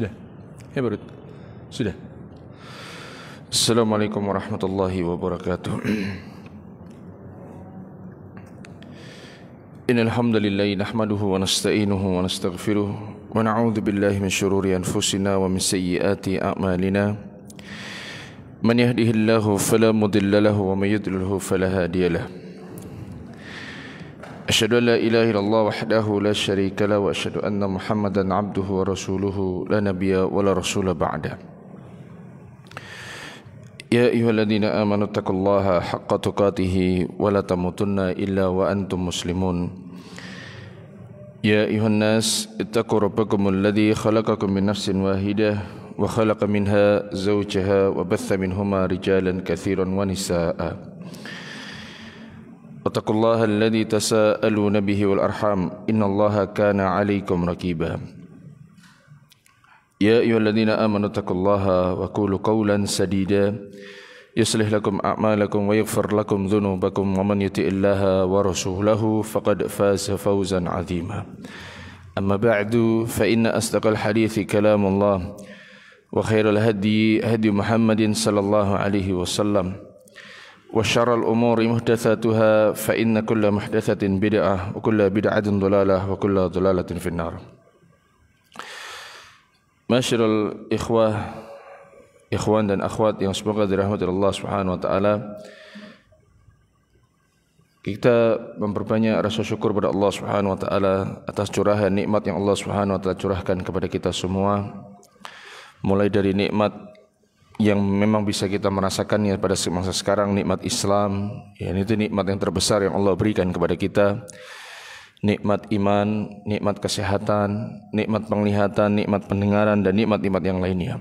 Sudah. Ya baru. Sudah. Assalamualaikum warahmatullahi wabarakatuh. Innal hamdalillah nahmaduhu wa nasta'inuhu wa nastaghfiruh wa na'udzu billahi min shururi anfusina wa min sayyiati a'malina. Man yahdihillahu fala mudilla lahu wa may yudlilhu fala hadiya lahu. Asyhadu an la ilaha illallah wahdahu la syarika lahu wa asyhadu anna Muhammadan abduhu wa rasuluhu la nabiyya wa la rasula ba'da. Ya ayyuhalladzina amanu taqullaha haqqa tuqatih wa la tamutunna illa wa antum muslimun. Ya ayyuhan nas ittaqu rabbakumul ladzi khalaqakum min nafsin wahidah wa khalaqa minha zawjaha wa batha minhuma rijalan katsiran wa nisaa'a. Wattaqullaha alladzi tasaaluna bihi wal arham innallaha kana 'alaikum raqiba. Ya ayyuhalladzina amanu taqullaha wa qulu qawlan sadida yuslih lakum a'malakum wa yaghfir lakum dhunubakum wa man yuti'illaha wa rasulahu faqad faza fawzan 'azima. Amma ba'du fa inna asdaqal hadithi kalamullah wa khairal hadi hadi Muhammadin sallallahu alaihi wasallam wa syarral umuri muhdatsatuha fa inna kulla muhdatsatin bid'ah wa kulla bid'atin dhalalah wa kulla dhalalatin finnar. Masyarul ikhwan dan akhwat yang semoga dirahmati Allah Subhanahu wa taala. Kita memperbanyak rasa syukur kepada Allah Subhanahu wa taala atas curahan nikmat yang Allah Subhanahu wa taala curahkan kepada kita semua. Mulai dari nikmat yang memang bisa kita merasakannya pada masa sekarang, nikmat Islam, ya itu nikmat yang terbesar yang Allah berikan kepada kita. Nikmat iman, nikmat kesehatan, nikmat penglihatan, nikmat pendengaran dan nikmat-nikmat yang lainnya.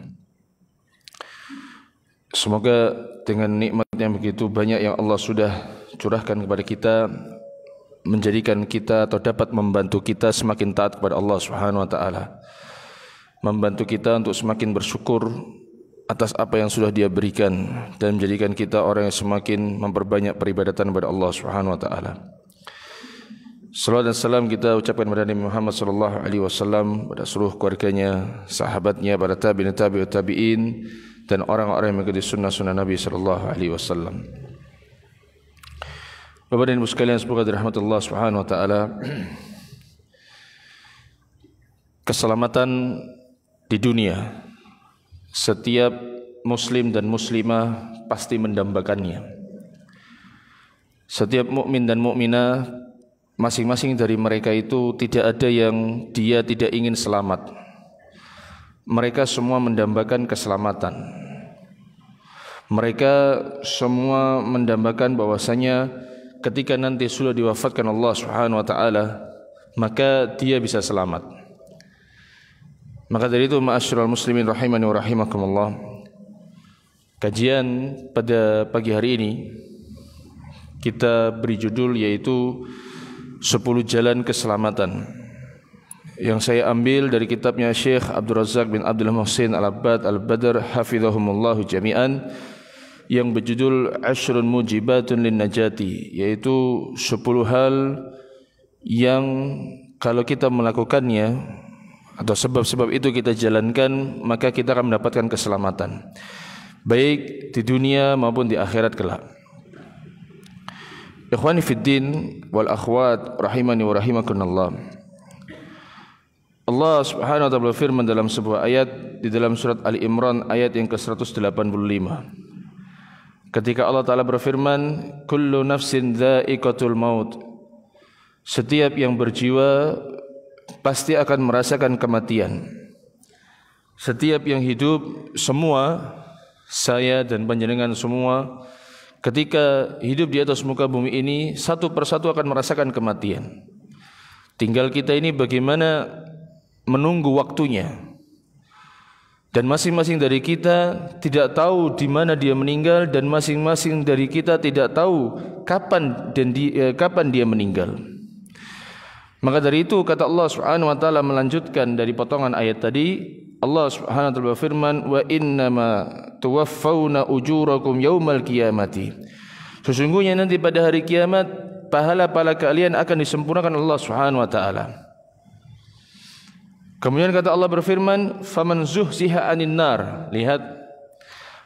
Semoga dengan nikmat yang begitu banyak yang Allah sudah curahkan kepada kita menjadikan kita atau dapat membantu kita semakin taat kepada Allah Subhanahu wa taala. Membantu kita untuk semakin bersyukur atas apa yang sudah Dia berikan dan menjadikan kita orang yang semakin memperbanyak peribadatan kepada Allah Subhanahu wa taala. Salawat dan salam kita ucapkan kepada Nabi Muhammad sallallahu alaihi wasallam, pada seluruh keluarganya, sahabatnya, para tabi'in, tabi'ut tabi'in dan orang-orang yang mengikuti sunnah-sunnah Nabi sallallahu alaihi wasallam. Bapak dan Ibu sekalian, semoga dirahmati Allah Subhanahu wa taala. Keselamatan di dunia setiap muslim dan muslimah pasti mendambakannya. Setiap mukmin dan mukminah masing-masing dari mereka itu tidak ada yang dia tidak ingin selamat. Mereka semua mendambakan keselamatan. Mereka semua mendambakan bahwasanya ketika nanti sudah diwafatkan Allah Subhanahu wa taala, maka dia bisa selamat. Maka dari itu ma'asyiral muslimin rahimani wa rahimakumullah, kajian pada pagi hari ini kita beri judul yaitu 10 jalan keselamatan, yang saya ambil dari kitabnya Syekh Abdul Razak bin Abdul Muhsin Al-Abbad Al-Badr hafizahumullahu jami'an, yang berjudul Ashrun Mujibatun Lin Najati, yaitu 10 hal yang kalau kita melakukannya atau sebab-sebab itu kita jalankan, maka kita akan mendapatkan keselamatan baik di dunia maupun di akhirat kelak. Ikhwani fid din wal akhwat rahimani wa rahimakumullah. Allah Subhanahu wa taala berfirman dalam sebuah ayat di dalam surat Ali Imran ayat yang ke-185. Ketika Allah taala berfirman, kullu nafsin dha'iqatul maut. Setiap yang berjiwa pasti akan merasakan kematian. Setiap yang hidup, semua, saya dan panjenengan semua, ketika hidup di atas muka bumi ini, satu persatu akan merasakan kematian. Tinggal kita ini bagaimana menunggu waktunya. Dan masing-masing dari kita tidak tahu di mana dia meninggal, dan masing-masing dari kita tidak tahu kapan dia meninggal. Maka dari itu kata Allah Subhanahu wa taala melanjutkan dari potongan ayat tadi, Allah Subhanahu wa taala berfirman, wa innama tuwaffawna ujurakum yaumal qiyamati. Sesungguhnya nanti pada hari kiamat pahala-pahala kalian akan disempurnakan Allah Subhanahu wa taala. Kemudian kata Allah berfirman, faman zuhziha 'anil nar. Lihat,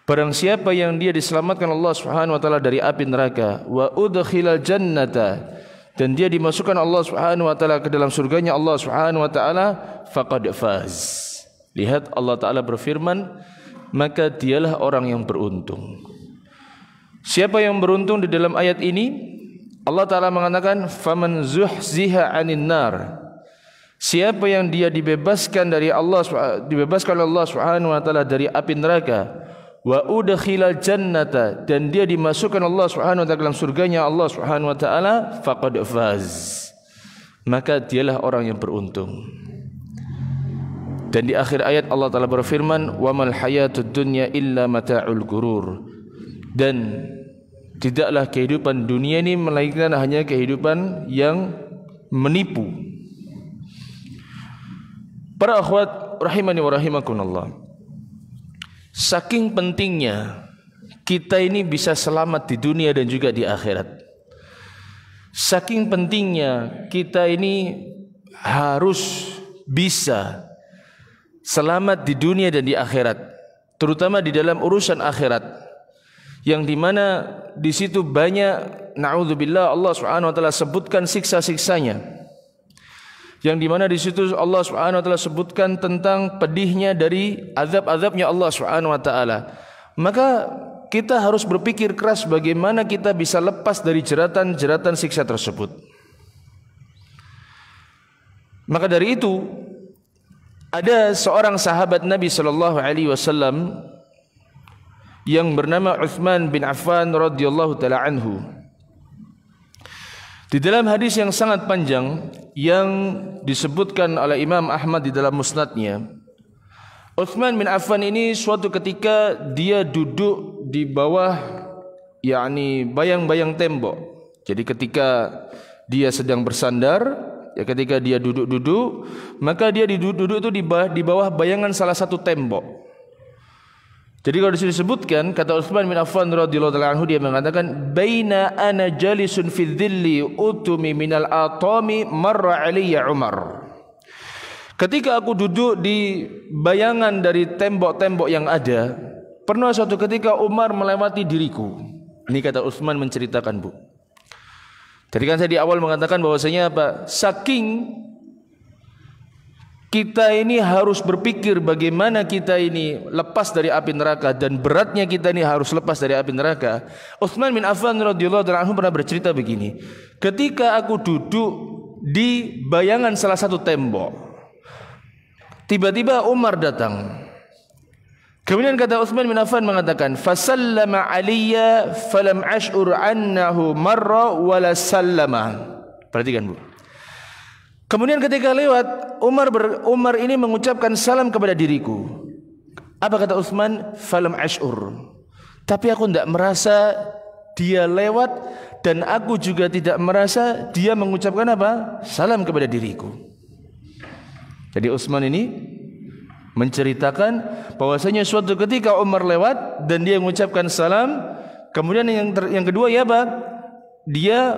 barang siapa yang dia diselamatkan Allah Subhanahu wa taala dari api neraka, wa udkhilal jannata, dan dia dimasukkan Allah Subhanahu wa taala ke dalam surganya Allah Subhanahu wa taala, faqad faz. Lihat, Allah taala berfirman, maka dialah orang yang beruntung. Siapa yang beruntung di dalam ayat ini? Allah taala mengatakan faman zuhziha 'anil nar. Siapa yang dia dibebaskan dari Allah, dibebaskan oleh Allah Subhanahu wa taala dari api neraka, wa udkhilal jannata, dan dia dimasukkan Allah Subhanahu wa taala dalam surganya Allah Subhanahu wa taala, faqad faz. Maka dialah orang yang beruntung. Dan di akhir ayat Allah taala berfirman, wa mal hayatud dunya illa mata'ul ghurur. Dan tidaklah kehidupan dunia ini melainkan hanya kehidupan yang menipu. Para akhwat rahimani wa rahimakumullah, saking pentingnya kita ini bisa selamat di dunia dan juga di akhirat. Saking pentingnya kita ini harus bisa selamat di dunia dan di akhirat, terutama di dalam urusan akhirat, yang dimana di situ banyak, na'udzubillah, Allah Subhanahu wa taala sebutkan siksa-siksanya, yang dimana di situ Allah Subhanahu wa taala sebutkan tentang pedihnya dari azab-azabnya Allah Subhanahu wa taala. Maka kita harus berpikir keras bagaimana kita bisa lepas dari jeratan-jeratan siksa tersebut. Maka dari itu ada seorang sahabat Nabi sallallahu alaihi wasallam yang bernama Uthman bin Affan radhiyallahu taala anhu. Di dalam hadis yang sangat panjang yang disebutkan oleh Imam Ahmad di dalam musnadnya, Uthman bin Affan ini suatu ketika dia duduk di bawah bayang-bayang tembok. Jadi ketika dia sedang bersandar, ya ketika dia duduk-duduk, maka dia duduk itu di bawah bayangan salah satu tembok. Jadi kalau disebutkan, kata Uthman bin Affan radhiyallahu ta'ala anhu, dia mengatakan, baina ana jalisun fi dhilli utumi minal atami marra alayya Umar. Ketika aku duduk di bayangan dari tembok-tembok yang ada, pernah suatu ketika Umar melewati diriku. Ini kata Uthman menceritakan, Bu. Jadi kan saya di awal mengatakan bahwasanya apa? Saking kita ini harus berpikir bagaimana kita ini lepas dari api neraka, dan beratnya kita ini harus lepas dari api neraka. Uthman bin Affan radhiyallahu anhu pernah bercerita begini, ketika aku duduk di bayangan salah satu tembok, tiba-tiba Umar datang. Kemudian kata Uthman bin Affan mengatakan, fasallama aliyya falam ash'ur annahu marra wala sallama. Perhatikan, Bu. Kemudian ketika lewat, Umar ini mengucapkan salam kepada diriku. Apa kata Uthman? Falam ash'ur. Tapi aku tidak merasa dia lewat, dan aku juga tidak merasa dia mengucapkan apa? Salam kepada diriku. Jadi Uthman ini menceritakan bahwasanya suatu ketika Umar lewat dan dia mengucapkan salam. Kemudian yang kedua ya apa? Dia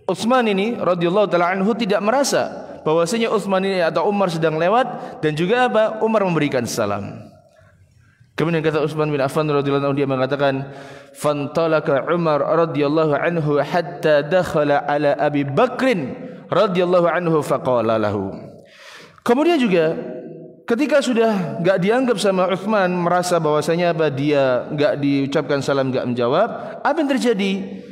Uthman ini radhiyallahu taala anhu tidak merasa bahwasanya Uthman ini atau Umar sedang lewat, dan juga apa? Umar memberikan salam. Kemudian kata Uthman bin Affan radhiyallahu anhu, dia mengatakan, fantalaka Umar radhiyallahu anhu hatta dakhala ala Abi Bakrin radhiyallahu anhu faqala lahu. Kemudian juga ketika sudah enggak dianggap sama Uthman, merasa bahwasanya apa? Dia enggak diucapkan salam, enggak menjawab, apa yang terjadi?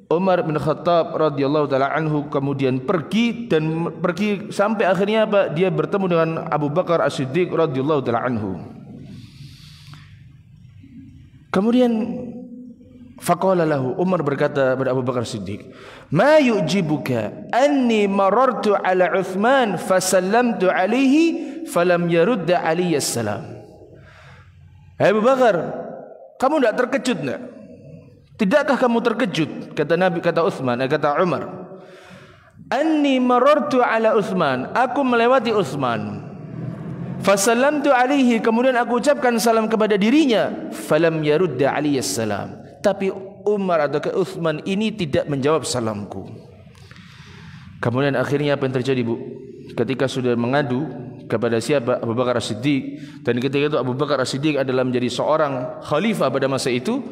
Umar bin Khattab radhiyallahu taala anhu kemudian pergi sampai akhirnya apa? Dia bertemu dengan Abu Bakar As-Siddiq radhiyallahu taala anhu. Kemudian faqala lahu, Umar berkata kepada Abu Bakar As-Siddiq, ma yu'jibuka anni marartu ala Uthman fasallamtu alaihi falam yarudda alayya salam. Hai Abu Bakar, kamu tidak terkejut enggak? Tidakkah kamu terkejut, kata Nabi, kata Uthman, kata Umar, anni marartu ala Uthman, aku melewati Uthman, fasallamtu alaihi, kemudian aku ucapkan salam kepada dirinya, falam yarudda aliyas salam, tapi Umar atau Uthman ini tidak menjawab salamku. Kemudian akhirnya apa yang terjadi, Bu? Ketika sudah mengadu kepada siapa? Abu Bakar As-Siddiq. Dan ketika itu Abu Bakar As-Siddiq adalah menjadi seorang khalifah pada masa itu.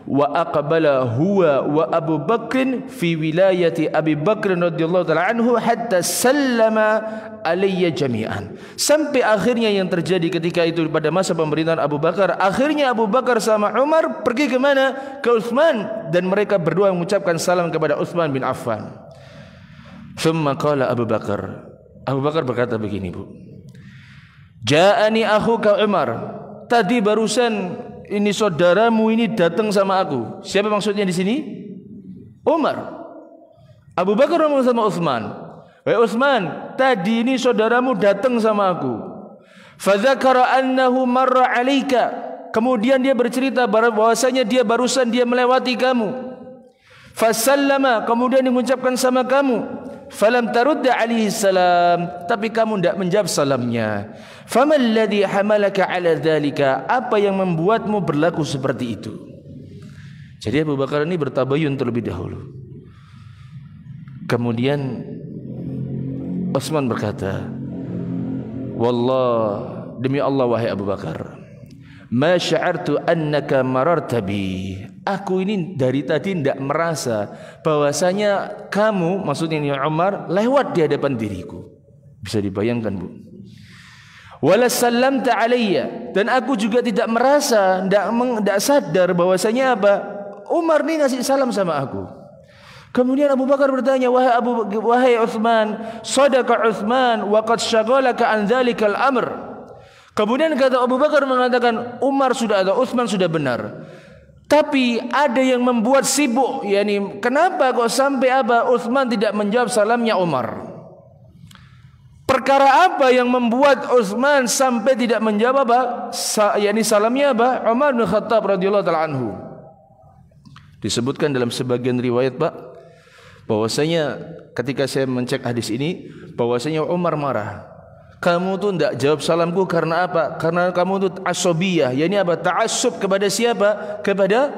Wa aqbala huwa wa Abu Bakr fi wilayati Abi Bakr radhiyallahu taala anhu hatta sallama alayya jami'an. Sampai akhirnya yang terjadi ketika itu pada masa pemerintahan Abu Bakar, akhirnya Abu Bakar sama Umar pergi ke mana? Ke Utsman, dan mereka berdua mengucapkan salam kepada Utsman bin Affan. Thumma qala Abu Bakar. Abu Bakar berkata begini, Bu. Ja'ani akhuka Umar. Tadi barusan ini saudaramu ini datang sama aku. Siapa maksudnya di sini? Umar. Abu Bakar ngomong sama Utsman. Wahai Utsman, tadi ini saudaramu datang sama aku. Fadzakara annahu marra 'alaika. Kemudian dia bercerita bahwasanya dia barusan melewati kamu. Fasallama, kemudian dia mengucapkan sama kamu. Falam tarudda alaihi salam, tapi kamu tidak menjawab salamnya. Famal ladzi hamalaka ala dzalika, apa yang membuatmu berlaku seperti itu? Jadi Abu Bakar ini bertabayun terlebih dahulu. Kemudian Utsman berkata, wallah, demi Allah wahai Abu Bakar, ma sya'artu annaka mararta bi. Aku ini dari tadi tidak merasa bahwasanya kamu, maksudnya ini Umar, lewat di hadapan diriku. Bisa dibayangkan, Bu. Wala sallamta alayya, dan aku juga tidak merasa, tidak sadar bahwasanya apa? Umar ini ngasih salam sama aku. Kemudian Abu Bakar bertanya, wahai Utsman, sadaqa Utsman wa qad syaghalaka an dzalikal amr. Kemudian kata Abu Bakar mengatakan, Umar sudah atau Utsman sudah benar. Tapi ada yang membuat sibuk, yakni kenapa kok sampai apa Utsman tidak menjawab salamnya Umar? Perkara apa yang membuat Utsman sampai tidak menjawab apa? Yakni salamnya apa? Umar bin Khattab radhiyallahu taala anhu. Disebutkan dalam sebagian riwayat, Pak, bahwasanya ketika saya mencek hadis ini, bahwasanya Umar marah. Kamu tuh tidak jawab salamku karena apa? Karena kamu tuh asobiyah, yakni apa? Ta'assub kepada siapa? Kepada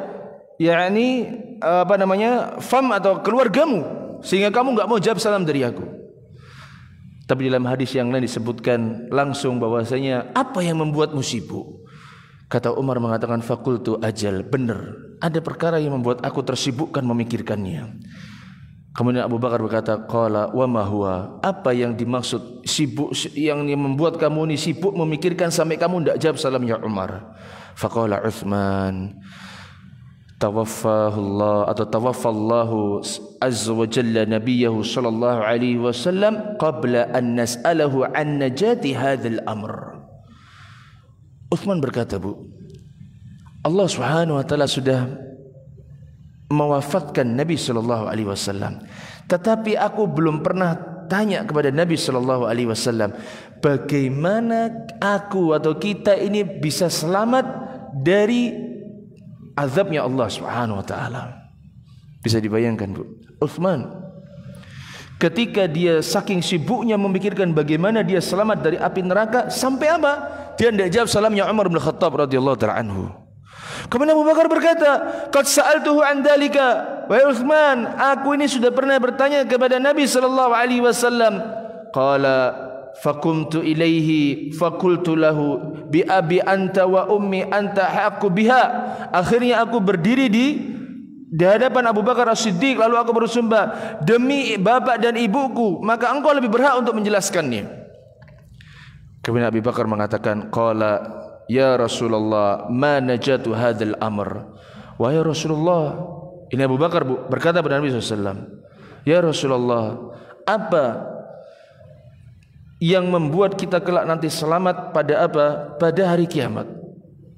yakni apa namanya? Fam atau keluargamu, sehingga kamu enggak mau jawab salam dari aku. Tapi dalam hadis yang lain disebutkan langsung bahwasanya apa yang membuatmu sibuk? Kata Umar mengatakan, faqultu ajal, benar. Ada perkara yang membuat aku tersibukkan memikirkannya. Kemudian Abu Bakar berkata, qala wa ma huwa, apa yang dimaksud sibuk, yang membuat kamu ini sibuk memikirkan sampai kamu tidak jawab salamnya Umar? Faqala Utsman, tawaffahullah atau tawaffallahu azza wa jalla nabiyahu sallallahu alaihi wasallam qabla an nas'alahu an najati hadzal amr. Utsman berkata, Bu, Allah Subhanahu wa taala sudah mewafatkan Nabi sallallahu alaihi wasallam, tetapi aku belum pernah tanya kepada Nabi sallallahu alaihi wasallam bagaimana aku atau kita ini bisa selamat dari azabnya Allah Subhanahu wa taala. Bisa dibayangkan, Bu, Utsman ketika dia saking sibuknya memikirkan bagaimana dia selamat dari api neraka, sampai apa? Dia tidak jawab salamnya Umar bin Khattab radhiyallahu taala anhu. Kemudian Abu Bakar berkata, qad sa'altuhu an dzalika, wahai Utsman, aku ini sudah pernah bertanya kepada Nabi sallallahu alaihi wasallam. Qala faqumtu ilaihi faqultu lahu bi abi anta wa ummi anta haqqu biha. Akhirnya aku berdiri di hadapan Abu Bakar As-Siddiq, lalu aku bersumpah, demi bapak dan ibuku, maka engkau lebih berhak untuk menjelaskannya. Kemudian Abu Bakar mengatakan, qala ya Rasulullah, ma najatu hadzal amr. Wahai Rasulullah, ini Abu Bakar, Bu, berkata kepada Nabi SAW, ya Rasulullah, apa yang membuat kita kelak nanti selamat pada apa? Pada hari kiamat,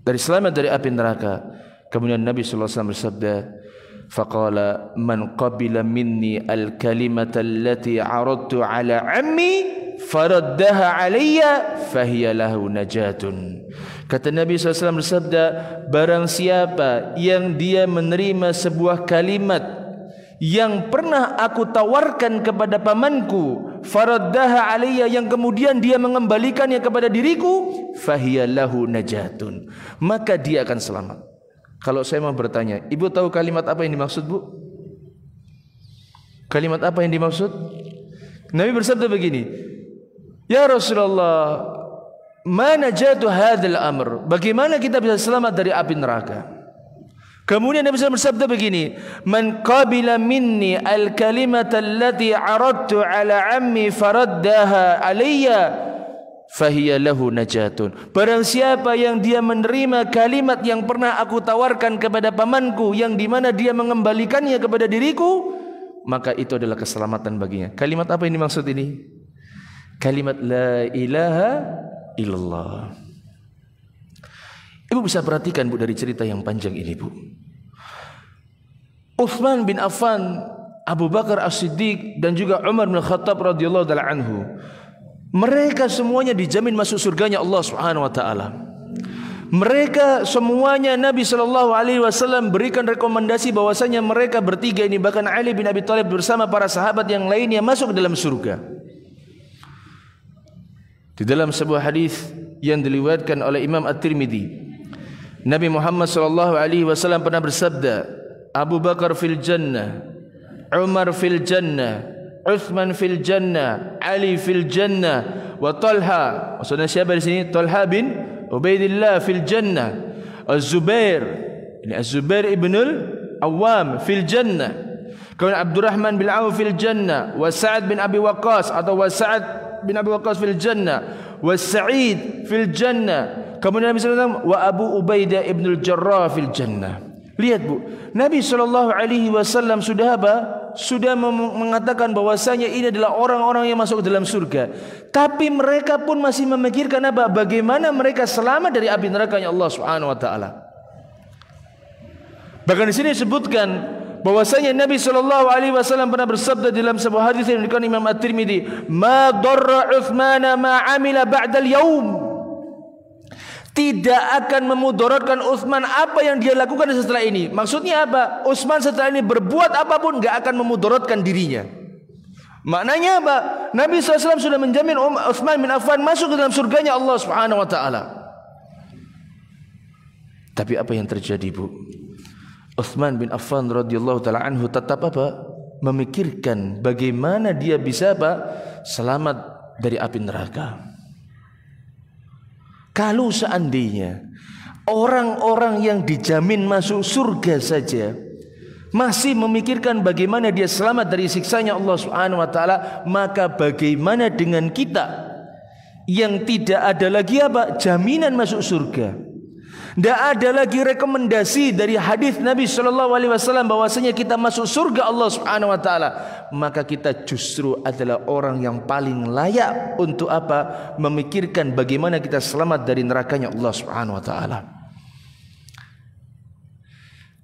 dari selamat dari api neraka. Kemudian Nabi SAW bersabda, faqala man qabila minni al-kalimata allati aradtu ala ammi faraddaha alayya fahiya lahu najatun. Kata Nabi SAW bersabda, barang siapa yang dia menerima sebuah kalimat yang pernah aku tawarkan kepada pamanku, faraddaha alayya, yang kemudian dia mengembalikannya kepada diriku, fahiya lahu najatun, maka dia akan selamat. Kalau saya mau bertanya, ibu tahu kalimat apa yang dimaksud, Bu? Kalimat apa yang dimaksud? Nabi bersabda begini, Ya Rasulullah, mana jatuh hadzal amr? Bagaimana kita bisa selamat dari api neraka? Kemudian Nabi SAW bersabda begini, "Man qabila minni al-kalimata allati aradtu ala ammi faraddaha alayya fahiya lahu najatun." Barang siapa yang dia menerima kalimat yang pernah aku tawarkan kepada pamanku, yang di mana dia mengembalikannya kepada diriku, maka itu adalah keselamatan baginya. Kalimat apa ini maksud ini? Kalimat la ilaha illallah. Ibu bisa perhatikan Bu dari cerita yang panjang ini Bu. Utsman bin Affan, Abu Bakar As-Siddiq dan juga Umar bin Khattab radhiyallahu taala anhu, mereka semuanya dijamin masuk surganya Allah Subhanahu wa taala. Mereka semuanya Nabi sallallahu alaihi wasallam berikan rekomendasi bahwasanya mereka bertiga ini, bahkan Ali bin Abi Thalib bersama para sahabat yang lainnya, masuk ke dalam surga. Di dalam sebuah hadis yang diriwayatkan oleh Imam At-Tirmidzi, Nabi Muhammad sallallahu alaihi wasallam pernah bersabda, Abu Bakar fil jannah, Umar fil jannah, Utsman fil jannah, Ali fil jannah, wa Talha, maksudnya siapa di sini? Talha bin Ubaidillah fil jannah, Az-Zubair, ini Az-Zubair ibn al-Awwam fil jannah, kemudian Abdurrahman bin Auf fil jannah, wa Sa'ad bin Abi Waqqas atau wa Sa'ad bin Abi Waqqas fil jannah, wa Sa'id fil jannah, kemudian Nabi SAW wa Abu Ubaidah ibn al-Jarrah fil jannah. Lihat Bu, Nabi SAW sudah apa? Sudah mengatakan bahwasanya ini adalah orang-orang yang masuk ke dalam surga. Tapi mereka pun masih memikirkan apa? Bagaimana mereka selamat dari api neraka-Nya Allah Subhanahu wa taala. Bahkan di sini disebutkan bahwasanya Nabi SAW pernah bersabda dalam sebuah hadis yang diriwayatkan Imam At-Tirmidzi, "Ma darra Utsman ma amila ba'dal yaum." Tidak akan memudaratkan Utsman apa yang dia lakukan setelah ini. Maksudnya apa? Utsman setelah ini berbuat apapun enggak akan memudaratkan dirinya. Maknanya apa? Nabi SAW sudah menjamin Utsman bin Affan masuk ke dalam surganya Allah Subhanahu wa taala. Tapi apa yang terjadi Bu? Utsman bin Affan radhiyallahu taala anhu tetap apa? Memikirkan bagaimana dia bisa apa? Selamat dari api neraka. Kalau seandainya orang-orang yang dijamin masuk surga saja masih memikirkan bagaimana dia selamat dari siksanya Allah Subhanahu wa taala, maka bagaimana dengan kita yang tidak ada lagi apa? Jaminan masuk surga. Tidak ada lagi rekomendasi dari hadis Nabi sallallahu alaihi wasallam bahwasanya kita masuk surga Allah Subhanahu wa taala, maka kita justru adalah orang yang paling layak untuk apa? Memikirkan bagaimana kita selamat dari nerakanya Allah Subhanahu wa taala.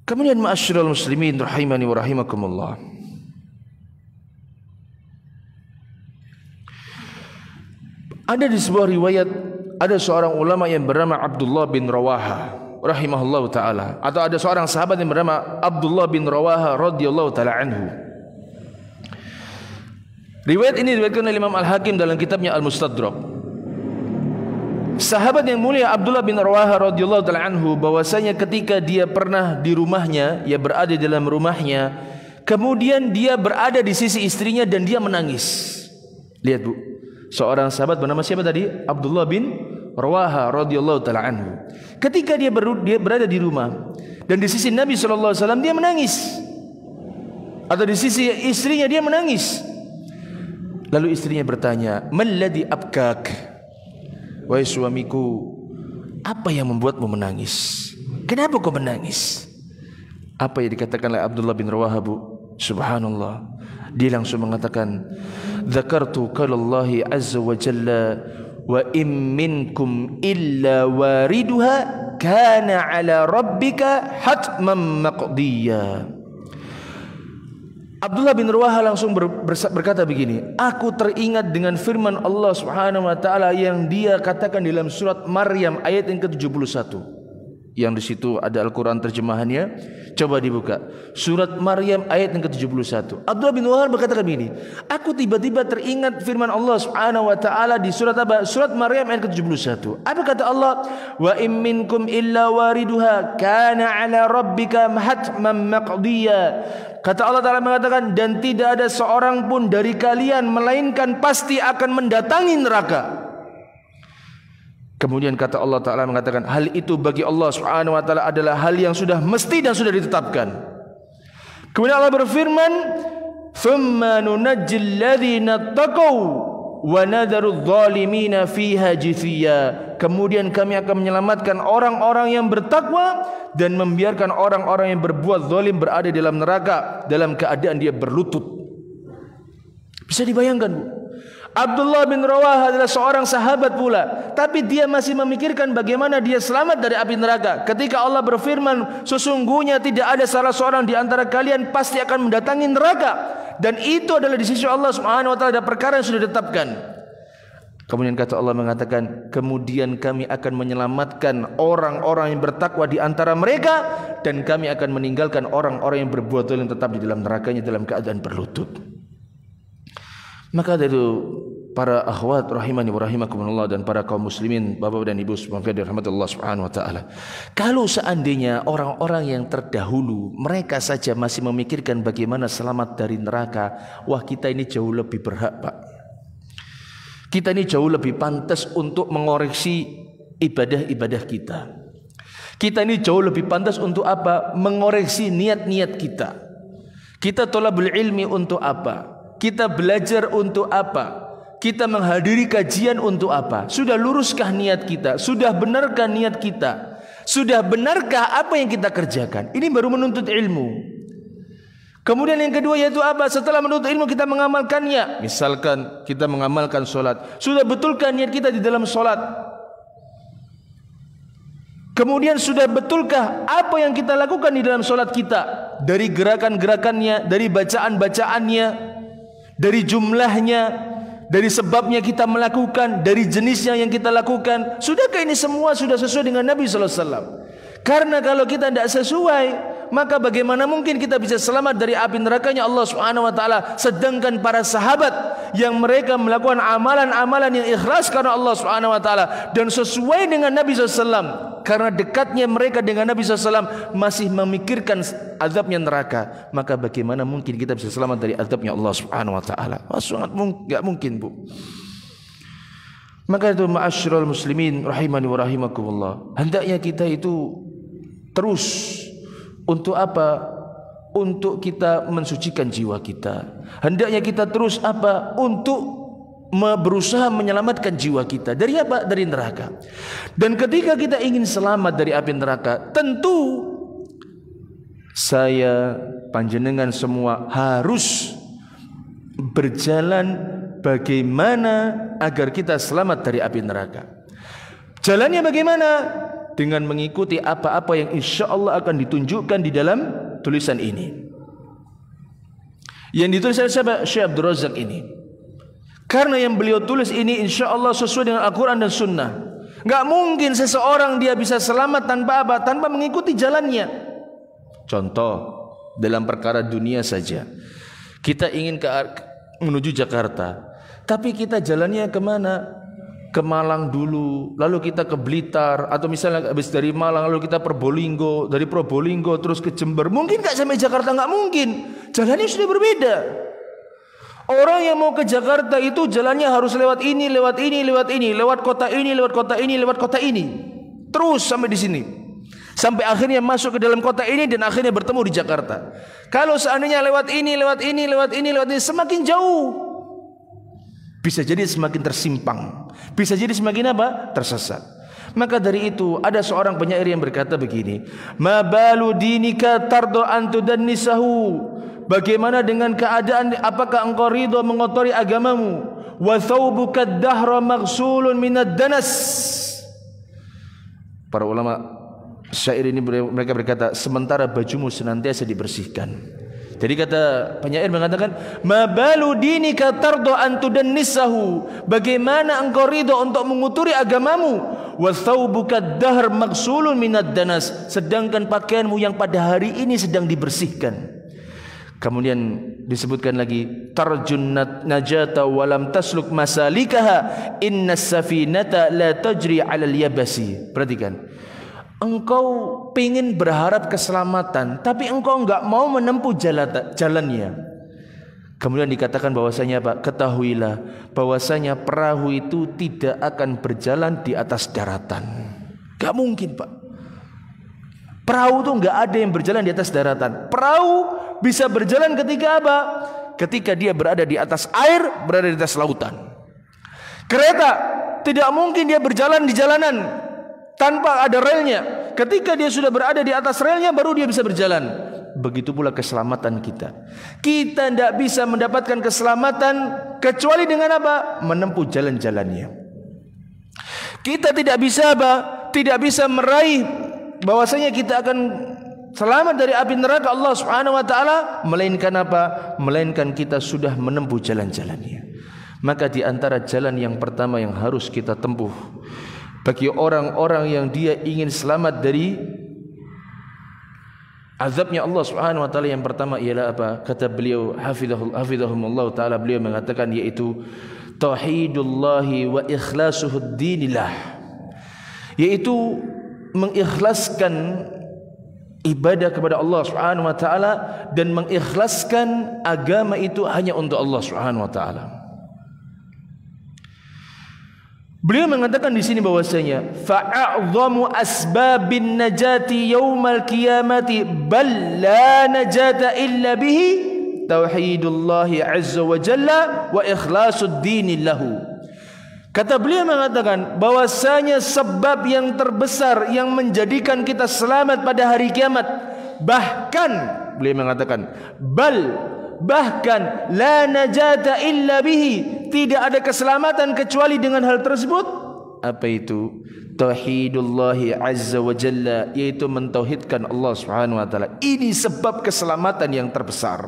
Kemudian ma'asyiral muslimin rahimani wa rahimakumullah, ada di sebuah riwayat, ada seorang ulama yang bernama Abdullah bin Rawaha rahimahullah ta'ala, atau ada seorang sahabat yang bernama Abdullah bin Rawaha radhiyallahu ta'ala anhu. Riwayat ini diriwayatkan oleh Imam Al-Hakim dalam kitabnya Al-Mustadrak. Sahabat yang mulia Abdullah bin Rawaha radhiyallahu ta'ala anhu, bahwasanya ketika dia pernah di rumahnya, ia berada di dalam rumahnya, kemudian dia berada di sisi istrinya dan dia menangis. Lihat Bu, seorang sahabat bernama siapa tadi? Abdullah bin Rawaha radhiyallahu taala anhu. Ketika dia berada di rumah dan di sisi Nabi sallallahu alaihi wasallam, dia menangis. Atau di sisi istrinya dia menangis. Lalu istrinya bertanya, "Malladhi abkak?" Wahai suamiku, apa yang membuatmu menangis? Kenapa kau menangis? Apa yang dikatakan oleh Abdullah bin Rawaha Bu? Subhanallah. Dia langsung mengatakan, "Dzakartu qalallahi azza wa jalla wa in minkum illa wariduha kana ala rabbika hatman maqdiya." Abdullah bin Rawaha langsung berkata begini, aku teringat dengan firman Allah Subhanahu wa taala yang dia katakan dalam surat Maryam ayat yang ke-71. Yang di situ ada Al-Qur'an terjemahannya. Coba dibuka. Surat Maryam ayat yang ke-71. Abdullah bin Rawaha berkata begini, aku tiba-tiba teringat firman Allah Subhanahu wa taala di surat apa? Surat Maryam ayat ke-71. Apa kata Allah? Wa in minkum illa wariduha kana ala rabbika hatman maqdiya. Kata Allah Ta'ala mengatakan, dan tidak ada seorang pun dari kalian melainkan pasti akan mendatangi neraka. Kemudian kata Allah Ta'ala mengatakan, hal itu bagi Allah Subhanahu wa Ta'ala adalah hal yang sudah mesti dan sudah ditetapkan. Kemudian Allah berfirman, thumma nunajjil ladzina taqaw wa nadharu adh-dhalimina fiha jithiya. Kemudian kami akan menyelamatkan orang-orang yang bertakwa dan membiarkan orang-orang yang berbuat zalim berada di dalam neraka dalam keadaan dia berlutut. Bisa dibayangkan, Bu? Abdullah bin Rawah adalah seorang sahabat pula, tapi dia masih memikirkan bagaimana dia selamat dari api neraka. Ketika Allah berfirman, sesungguhnya tidak ada salah seorang di antara kalian pasti akan mendatangi neraka, dan itu adalah di sisi Allah Subhanahu wa Ta'ala, ada perkara yang sudah ditetapkan. Kemudian kata Allah mengatakan, kemudian kami akan menyelamatkan orang-orang yang bertakwa di antara mereka, dan kami akan meninggalkan orang-orang yang berbuat zalim tetap di dalam nerakanya dalam keadaan berlutut. Maka dari itu para akhwat rahimani wa rahimakumullah dan para kaum muslimin, bapak dan ibu semoga dirahmati Allah Subhanahu wa Ta'ala, kalau seandainya orang-orang yang terdahulu mereka saja masih memikirkan bagaimana selamat dari neraka, wah, kita ini jauh lebih berhak, Pak. Kita ini jauh lebih pantas untuk mengoreksi ibadah-ibadah kita. Kita ini jauh lebih pantas untuk apa? Mengoreksi niat-niat kita. Kita thalabul ilmi untuk apa? Kita belajar untuk apa? Kita menghadiri kajian untuk apa? Sudah luruskah niat kita? Sudah benarkah niat kita? Sudah benarkah apa yang kita kerjakan? Ini baru menuntut ilmu. Kemudian yang kedua yaitu apa? Setelah menuntut ilmu kita mengamalkannya. Misalkan kita mengamalkan solat, sudah betulkah niat kita di dalam solat? Kemudian sudah betulkah apa yang kita lakukan di dalam solat kita? Dari gerakan-gerakannya, dari bacaan-bacaannya, dari jumlahnya, dari sebabnya kita melakukan, dari jenisnya yang kita lakukan. Sudahkah ini semua sudah sesuai dengan Nabi sallallahu alaihi wasallam? Karena kalau kita tidak sesuai, maka bagaimana mungkin kita bisa selamat dari api nerakanya Allah Subhanahu wa Ta'ala? Sedangkan para sahabat yang mereka melakukan amalan-amalan yang ikhlas karena Allah Subhanahu wa Ta'ala dan sesuai dengan Nabi SAW, karena dekatnya mereka dengan Nabi SAW masih memikirkan azabnya neraka, maka bagaimana mungkin kita bisa selamat dari azabnya Allah Subhanahu wa Ta'ala? Sangat enggak mungkin, Bu. Maka itu ma'asyiral muslimin rahimani wa rahimakumullah, hendaknya kita itu terus untuk apa? Untuk kita mensucikan jiwa kita. Hendaknya kita terus apa? Untuk berusaha menyelamatkan jiwa kita dari apa? Dari neraka. Dan ketika kita ingin selamat dari api neraka, tentu saya, panjenengan semua harus berjalan bagaimana agar kita selamat dari api neraka. Jalannya bagaimana? Dengan mengikuti apa-apa yang insya Allah akan ditunjukkan di dalam tulisan ini. Yang ditulis oleh siapa? Syekh Abdul Razak ini. Karena yang beliau tulis ini insya Allah sesuai dengan Al-Quran dan Sunnah. Nggak mungkin seseorang dia bisa selamat tanpa apa? Tanpa mengikuti jalannya. Contoh dalam perkara dunia saja. Kita ingin menuju Jakarta, tapi kita jalannya kemana? Ke Malang dulu, lalu kita ke Blitar, atau misalnya habis dari Malang lalu kita Probolinggo, dari Probolinggo terus ke Jember. Mungkin nggak sampai Jakarta? Nggak mungkin. Jalannya sudah berbeda. Orang yang mau ke Jakarta itu jalannya harus lewat ini, lewat ini, lewat ini, lewat kota ini, lewat kota ini, lewat kota ini, terus sampai di sini, sampai akhirnya masuk ke dalam kota ini dan akhirnya bertemu di Jakarta. Kalau seandainya lewat ini, lewat ini, lewat ini, lewat ini, semakin jauh. Bisa jadi semakin tersimpang, bisa jadi semakin apa? Tersesat. Maka dari itu ada seorang penyair yang berkata begini, ma balu dinika tardo antudannisahu. Bagaimana dengan keadaan, apakah engkau ridho mengotori agamamu? Wa thawbuka ad-dahra maghsulun minad danas. Para ulama syair ini mereka berkata, sementara bajumu senantiasa dibersihkan. Jadi kata penyair mengatakan, ma balu dinika tardo antudannisahu. Bagaimana engkau ridho untuk menguturi agamamu? Wa thawbuka ad-dahr maghsulun minad danas. Sedangkan pakaianmu yang pada hari ini sedang dibersihkan. Kemudian disebutkan lagi, tarjun najata walam tasluk masalikaha innas safinata la tajri 'alal yabasi. Perhatikan, engkau ingin berharap keselamatan, tapi engkau enggak mau menempuh jalannya. Kemudian dikatakan bahwasanya Pak, ketahuilah bahwasanya perahu itu tidak akan berjalan di atas daratan. Enggak mungkin Pak. Perahu itu enggak ada yang berjalan di atas daratan. Perahu bisa berjalan ketika apa? Ketika dia berada di atas air, berada di atas lautan. Kereta tidak mungkin dia berjalan di jalanan tanpa ada relnya. Ketika dia sudah berada di atas relnya, baru dia bisa berjalan. Begitu pula keselamatan kita. Kita tidak bisa mendapatkan keselamatan kecuali dengan apa? Menempuh jalan-jalannya. Kita tidak bisa apa? Tidak bisa meraih bahwasanya kita akan selamat dari api neraka Allah Subhanahu wa taala, melainkan apa? Melainkan kita sudah menempuh jalan-jalannya. Maka di antara jalan yang pertama yang harus kita tempuh bagi orang-orang yang dia ingin selamat dari azabnya Allah Subhanahu wa taala, yang pertama ialah apa? Kata beliau hafizahumullah taala, beliau mengatakan yaitu tauhidullahi wa ikhlasuhud dinillah, yaitu mengikhlaskan ibadah kepada Allah Subhanahu wa taala dan mengikhlaskan agama itu hanya untuk Allah Subhanahu wa taala. Beliau mengatakan di sini bahwasanya fa'a'dhamu asbabin najati yaumal qiyamati bal la najata illa bihi tauhidullahi azza wa jalla wa ikhlasud dini lahu. Kata beliau mengatakan bahwasanya sebab yang terbesar yang menjadikan kita selamat pada hari kiamat, bahkan beliau mengatakan bahkan la najata illa bihi, tidak ada keselamatan kecuali dengan hal tersebut. Apa itu? Tauhidullahi azza wa jalla, yaitu mentauhidkan Allah Subhanahu wa taala. Ini sebab keselamatan yang terbesar.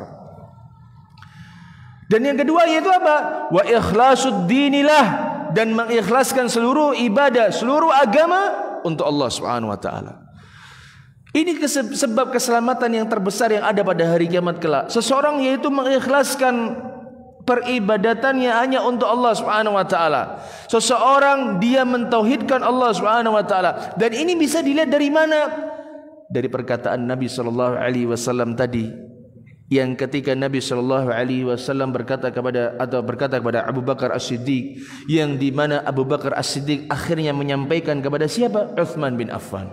Dan yang kedua yaitu apa? Wa ikhlasud dinillah, dan mengikhlaskan seluruh ibadah, seluruh agama untuk Allah Subhanahu wa taala. Ini sebab keselamatan yang terbesar yang ada pada hari kiamat kelak. Seseorang yaitu mengikhlaskan peribadatannya hanya untuk Allah Subhanahu wa taala. Seseorang dia mentauhidkan Allah Subhanahu wa taala. Dan ini bisa dilihat dari mana? Dari perkataan Nabi sallallahu alaihi wasallam tadi, yang ketika Nabi sallallahu alaihi wasallam berkata kepada Abu Bakar As-Siddiq, yang di mana Abu Bakar As-Siddiq akhirnya menyampaikan kepada siapa? Utsman bin Affan.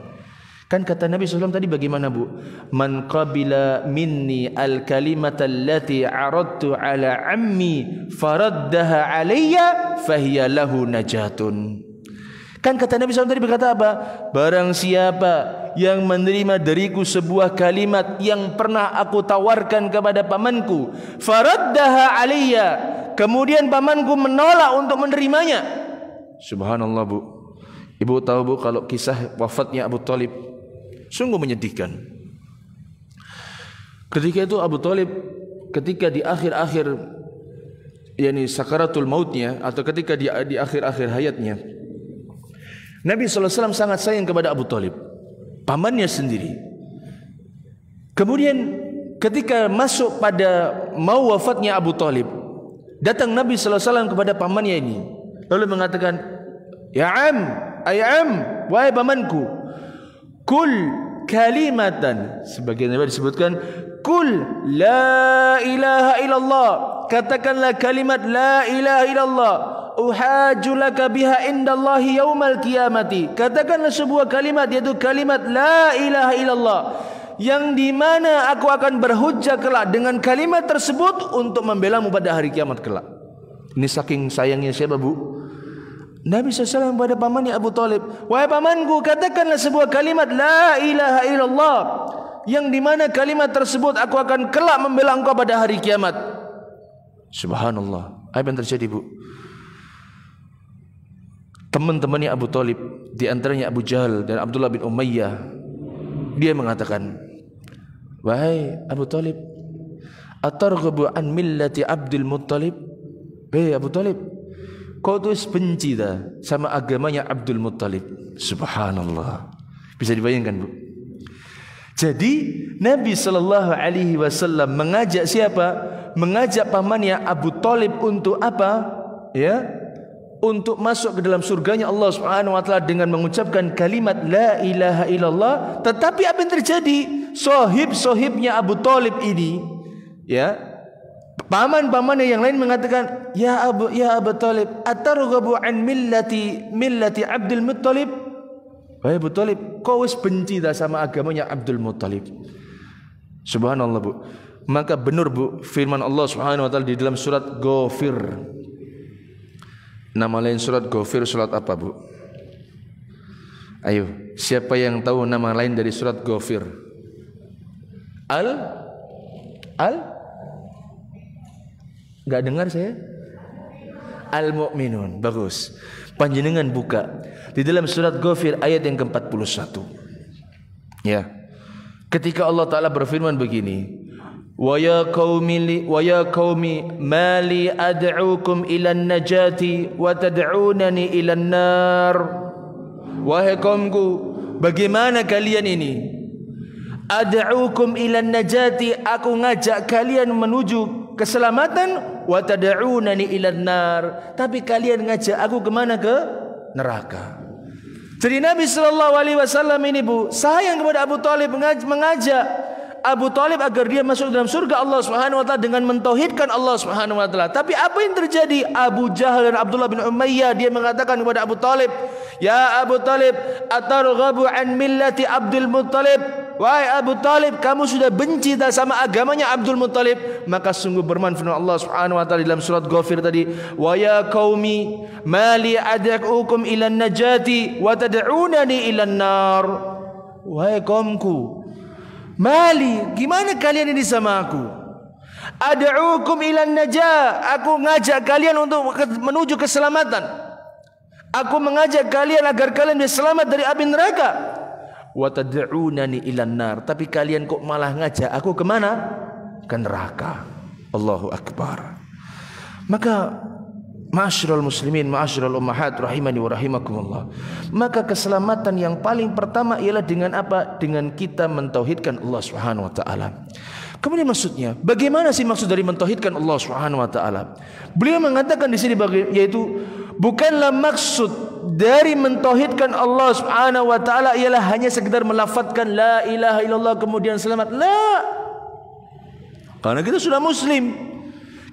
Kan kata Nabi SAW tadi bagaimana Bu? Man qabila minni al-kalimata allati aradtu ala ammi faraddaha alayya fahiya lahu najatun. Kan kata Nabi SAW tadi berkata apa? Barang siapa yang menerima dariku sebuah kalimat yang pernah aku tawarkan kepada pamanku, faraddaha alayya, kemudian pamanku menolak untuk menerimanya. Subhanallah Bu. Ibu tahu Bu kalau kisah wafatnya Abu Thalib sungguh menyedihkan. Ketika itu Abu Thalib ketika di akhir-akhir yakni sakaratul mautnya, atau ketika di akhir-akhir hayatnya, Nabi SAW sangat sayang kepada Abu Thalib, pamannya sendiri. Kemudian ketika masuk pada mau wafatnya Abu Thalib, datang Nabi SAW kepada pamannya ini, lalu mengatakan, Ya am, wahai pamanku, kul kalimatan, sebagian Nabi disebutkan kul la ilaha illallah, katakanlah kalimat la ilaha illallah, uhajulaka biha indallahi yaumal qiyamati, katakanlah sebuah kalimat yaitu kalimat la ilaha illallah, yang dimana aku akan berhujjah kelak dengan kalimat tersebut untuk membelamu pada hari kiamat kelak. Ini saking sayangnya siapa Bu? Nabi SAW kepada pamannya Abu Thalib, wahai pamanku, katakanlah sebuah kalimat la ilaha illallah, yang dimana kalimat tersebut aku akan kelak membela engkau pada hari kiamat. Subhanallah. Apa yang terjadi Bu? Teman-temannya Abu Thalib, di antaranya Abu Jahal dan Abdullah bin Umayyah, dia mengatakan, wahai Abu Thalib, atarghabu an millati Abdul Muttalib? Hei Abu Thalib, kau tuh benci dah sama agamanya Abdul Muttalib. Subhanallah. Bisa dibayangkan Bu? Jadi Nabi SAW mengajak siapa? Mengajak pamannya Abu Thalib untuk apa? Ya, untuk masuk ke dalam surganya Allah Subhanahu wa taala dengan mengucapkan kalimat la ilaha illallah. Tetapi apa yang terjadi? Sohib-sohibnya Abu Talib ini, ya, paman-pamannya yang lain mengatakan, ya Abu Talib, atarghabu an millati Abdul Muttalib? Wahai Abu Talib, kau wis benci dah sama agamanya Abdul Muttalib. Subhanallah, Bu. Maka benar, Bu, firman Allah Subhanahu wa taala di dalam surat Ghafir. Nama lain surat Ghafir surat apa, Bu? Ayo, siapa yang tahu nama lain dari surat Ghafir? Enggak dengar saya? Al-Mu'minun. Bagus. Panjenengan buka di dalam surat Ghafir ayat yang ke-41. Ya. Ketika Allah Taala berfirman begini, wa ya qaumi mali ad'ukum ilan najati wa tad'unani ilan nar. Wahai kaumku, bagaimana kalian ini? Ad'ukum ilan najati, aku ngajak kalian menuju keselamatan, wa tad'unani ilan nar, tapi kalian ngajak aku kemana? Ke neraka. Jadi Nabi sallallahu alaihi wasallam ini, Bu, sayang kepada Abu Talib, mengajak Abu Talib agar dia masuk dalam surga Allah Subhanahu wa taala dengan mentauhidkan Allah Subhanahu wa taala. Tapi apa yang terjadi? Abu Jahal dan Abdullah bin Umayyah, dia mengatakan kepada Abu Talib, ya Abu Talib, atarghabu an millati Abdul Muttalib? Wahai Abu Talib, kamu sudah benci tak sama agamanya Abdul Muttalib? Maka sungguh bermanfaat Allah Subhanahu wa taala dalam surat Ghafir tadi, wa ya qaumi mali ad'ukum ilan najati wa tad'unani ilan nar. Wahai kaumku, mali, gimana kalian ini sama aku? Ad'ukum ilan najah, aku ngajak kalian untuk menuju keselamatan. Aku mengajak kalian agar kalian bisa selamat dari api neraka. Wa tad'unani ilan nar, tapi kalian kok malah ngajak aku kemana? Ke neraka. Allahu akbar. Maka ma'asyiral muslimin, ma'asyiral ummahat rahimani wa rahimakumullah, maka keselamatan yang paling pertama ialah dengan apa? Dengan kita mentauhidkan Allah Subhanahu wa taala. Kemudian maksudnya, bagaimana sih maksud dari mentauhidkan Allah Subhanahu wa taala? Beliau mengatakan di sini yaitu bukanlah maksud dari mentauhidkan Allah Subhanahu wa taala ialah hanya sekedar melafazkan la ilaha illallah kemudian selamat. La. Karena kita sudah muslim,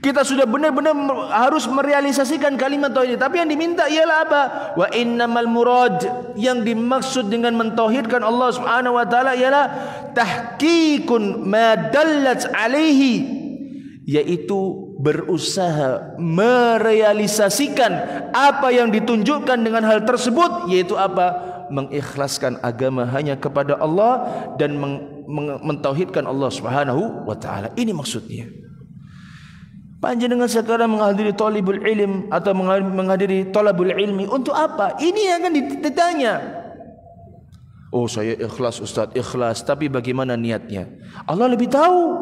kita sudah benar-benar harus merealisasikan kalimat tauhid. Tapi yang diminta ialah apa? Wa innamal murad, yang dimaksud dengan mentauhidkan Allah Subhanahu wa taala ialah tahqiqun ma dallat alaihi, yaitu berusaha merealisasikan apa yang ditunjukkan dengan hal tersebut, yaitu apa? Mengikhlaskan agama hanya kepada Allah dan mentauhidkan Allah Subhanahu wa taala. Ini maksudnya. Panjenengan sekarang menghadiri talibul ilm atau menghadiri talabul ilmi untuk apa? Ini yang akan ditanya. Oh, saya ikhlas Ustaz, ikhlas, tapi bagaimana niatnya? Allah lebih tahu.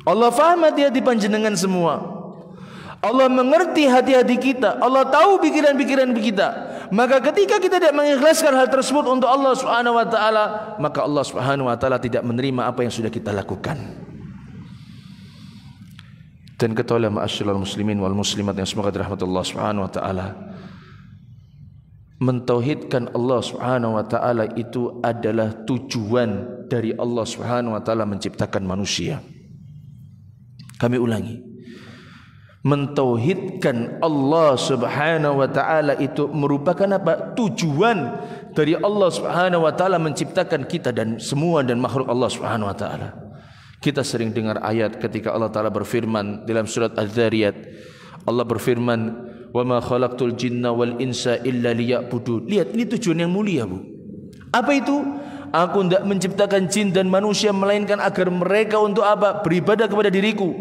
Allah faham hati-hati panjenengan semua. Allah mengerti hati-hati kita. Allah tahu pikiran-pikiran kita. Maka ketika kita tidak mengikhlaskan hal tersebut untuk Allah Subhanahu wa taala, maka Allah Subhanahu wa taala tidak menerima apa yang sudah kita lakukan. Dan ketahuilah ma'asyiral muslimin wal muslimat yang semoga dirahmati Allah Subhanahu wa taala, mentauhidkan Allah Subhanahu wa taala itu adalah tujuan dari Allah Subhanahu wa taala menciptakan manusia. Kami ulangi, mentauhidkan Allah Subhanahu wa taala itu merupakan apa? Tujuan dari Allah Subhanahu wa taala menciptakan kita dan semua dan makhluk Allah Subhanahu wa taala. Kita sering dengar ayat ketika Allah taala berfirman dalam surat Az-Zariyat. Allah berfirman, "Wa ma khalaqtul jinna wal insa illa liya'budun." Lihat, ini tujuan yang mulia, Bu. Apa itu? Aku tidak menciptakan jin dan manusia melainkan agar mereka untuk apa? Beribadah kepada diriku.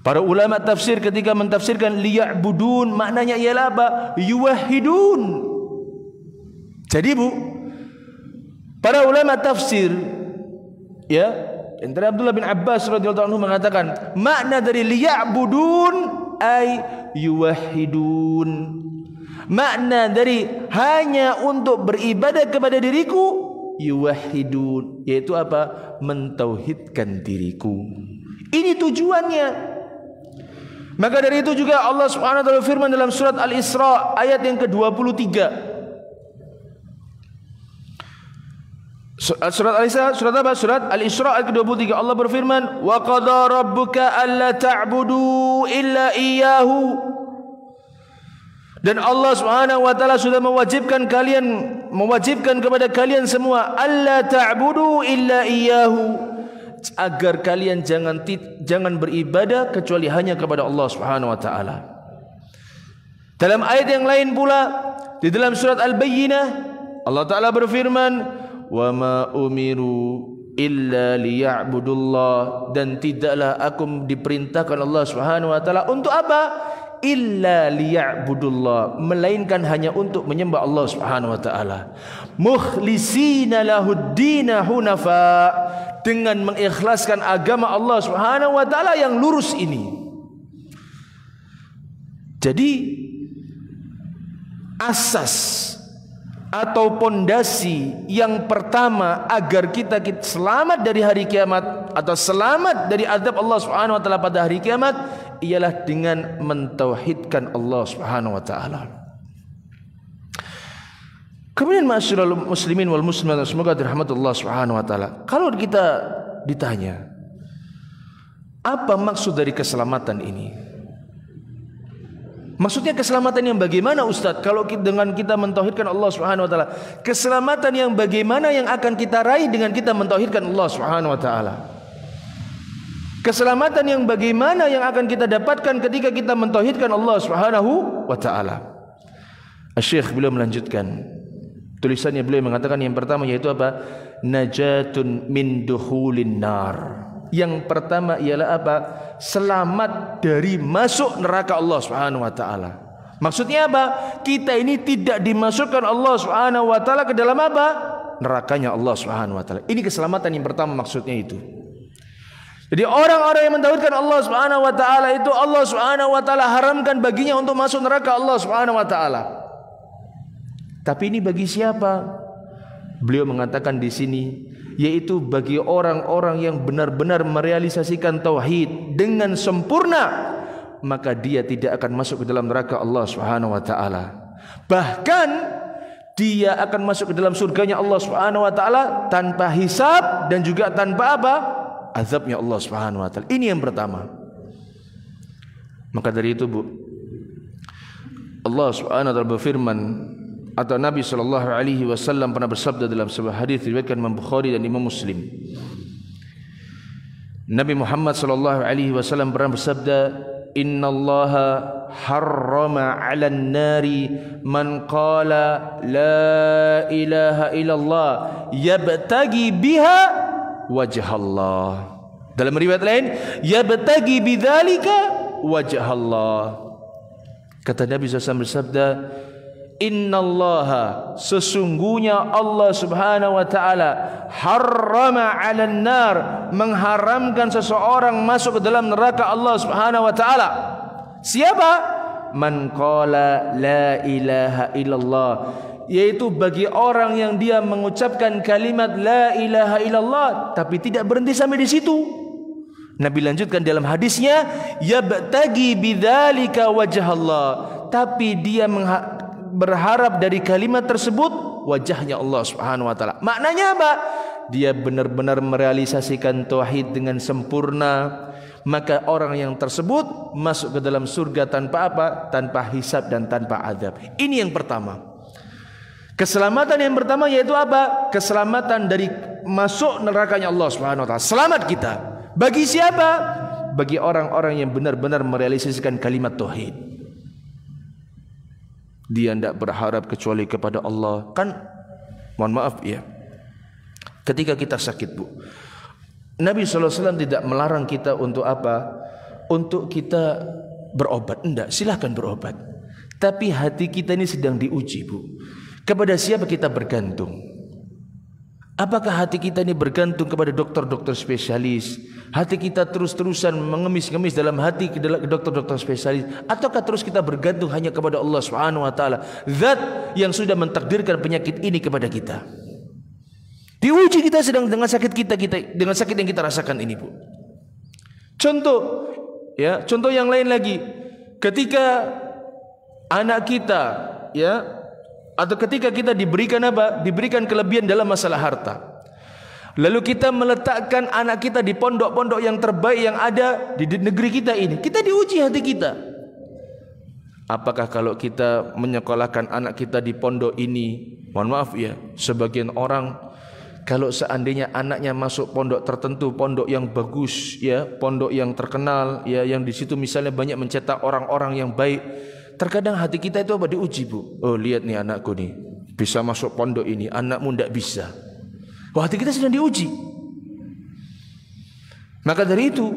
Para ulama tafsir ketika mentafsirkan liya'budun, maknanya ialah apa? Yuwahhidun. Jadi, Bu, para ulama tafsir, ya, antara Abdullah bin Abbas radhiyallahu anhu mengatakan makna dari liya'budun ay yuwahhidun. Makna dari hanya untuk beribadah kepada diriku, yuwahhidun, yaitu apa? Mentauhidkan diriku. Ini tujuannya. Maka dari itu juga Allah Subhanahu wa taala firman dalam surat Al-Isra ayat yang ke-23. Surat Al-Isra, surat apa? Surat Al-Isra ayat ke-23. Allah berfirman, "Wa qada rabbuka alla ta'budu illa iyyahu." Dan Allah Subhanahu wa taala sudah mewajibkan kepada kalian semua alla ta'budu illa iyyahu, agar kalian jangan beribadah kecuali hanya kepada Allah Subhanahu wa taala. Dalam ayat yang lain pula di dalam surat Al-Bayyinah Allah taala berfirman, "Wa ma umiru illa liya'budullah," dan tidaklah aku diperintahkan Allah Subhanahu wa taala untuk apa? Illa liya'budullah, melainkan hanya untuk menyembah Allah Subhanahu wa taala. Mukhlisina lahuddina hunafa, dengan mengikhlaskan agama Allah Subhanahu wa taala yang lurus ini. Jadi asas atau pondasi yang pertama agar kita selamat dari hari kiamat atau selamat dari azab Allah Subhanahu wa taala pada hari kiamat ialah dengan mentauhidkan Allah Subhanahu wa taala. Kemudian ma'asyiral muslimin wal muslimat, semoga dirahmati Allah Subhanahu wa taala. Kalau kita ditanya apa maksud dari keselamatan ini? Maksudnya keselamatan yang bagaimana Ustaz? Kalau dengan kita mentauhidkan Allah Subhanahu wa taala, keselamatan yang bagaimana yang akan kita raih dengan kita mentauhidkan Allah Subhanahu wa taala? Keselamatan yang bagaimana yang akan kita dapatkan ketika kita mentauhidkan Allah Subhanahu wa taala? Asy-Syaikh beliau melanjutkan tulisannya, beliau mengatakan yang pertama yaitu apa? Najatun min dukhulin nar. Yang pertama ialah apa? Selamat dari masuk neraka Allah Subhanahu wa taala. Maksudnya apa? Kita ini tidak dimasukkan Allah Subhanahu wa taala ke dalam apa? Nerakanya Allah Subhanahu wa taala. Ini keselamatan yang pertama maksudnya itu. Jadi orang-orang yang mentauhidkan Allah Subhanahu wa taala itu Allah Subhanahu wa taala haramkan baginya untuk masuk neraka Allah Subhanahu wa taala. Tapi ini bagi siapa? Beliau mengatakan di sini yaitu bagi orang-orang yang benar-benar merealisasikan tauhid dengan sempurna, maka dia tidak akan masuk ke dalam neraka Allah Subhanahu wa taala. Bahkan dia akan masuk ke dalam surganya Allah Subhanahu wa taala tanpa hisab dan juga tanpa apa? Azabnya Allah Subhanahu wa taala. Ini yang pertama. Maka dari itu Bu, Allah Subhanahu wa taala berfirman, atau Nabi sallallahu alaihi wasallam pernah bersabda dalam sebuah hadis diriwayatkan Imam Bukhari dan Imam Muslim. Nabi Muhammad sallallahu alaihi wasallam pernah bersabda, "Innallaha harrama 'alan nari man qala la ilaha illallah yabtagi biha wajhallah." Dalam riwayat lain, yabtagi bidzalika wajhallah. Kata Nabi SAW bersabda, "Innallaha, sesungguhnya Allah Subhanahu wa taala harrama 'alan nar, mengharamkan seseorang masuk ke dalam neraka Allah Subhanahu wa taala. Siapa? Man qala la ilaha illallah, yaitu bagi orang yang dia mengucapkan kalimat la ilaha illallah tapi tidak berhenti sampai di situ. Nabi lanjutkan dalam hadisnya, yabtagi bidzalika wajhallah, tapi dia berharap dari kalimat tersebut wajahnya Allah Subhanahu wa taala. Maknanya apa? Dia benar-benar merealisasikan tauhid dengan sempurna, maka orang yang tersebut masuk ke dalam surga tanpa apa? Tanpa hisab dan tanpa azab. Ini yang pertama. Keselamatan yang pertama yaitu apa? Keselamatan dari masuk nerakanya Allah Subhanahu wa taala. Selamat kita. Bagi siapa? Bagi orang-orang yang benar-benar merealisasikan kalimat tauhid. Dia tidak berharap kecuali kepada Allah. Kan mohon maaf ya, ketika kita sakit Bu, Nabi SAW tidak melarang kita untuk apa? Untuk kita berobat. Tidak, silahkan berobat. Tapi hati kita ini sedang diuji Bu. Kepada siapa kita bergantung? Apakah hati kita ini bergantung kepada dokter-dokter spesialis? Hati kita terus-terusan mengemis-ngemis dalam hati ke dokter-dokter spesialis, ataukah terus kita bergantung hanya kepada Allah Subhanahu wa taala, zat yang sudah mentakdirkan penyakit ini kepada kita? Diuji kita sedang dengan sakit kita dengan sakit yang kita rasakan ini Bu. Contoh, Ya, contoh yang lain lagi. Ketika anak kita, ya, atau ketika kita diberikan apa? Diberikan kelebihan dalam masalah harta. Lalu kita meletakkan anak kita di pondok-pondok yang terbaik yang ada di negeri kita ini. Kita diuji hati kita. Apakah kalau kita menyekolahkan anak kita di pondok ini, mohon maaf ya, sebagian orang kalau seandainya anaknya masuk pondok tertentu, pondok yang bagus, ya, pondok yang terkenal, ya, yang di situ misalnya banyak mencetak orang-orang yang baik, terkadang hati kita itu apa? Diuji, Bu. Oh, lihat nih anakku nih, bisa masuk pondok ini, anakmu tidak bisa. Wah, hati kita sedang diuji. Maka dari itu,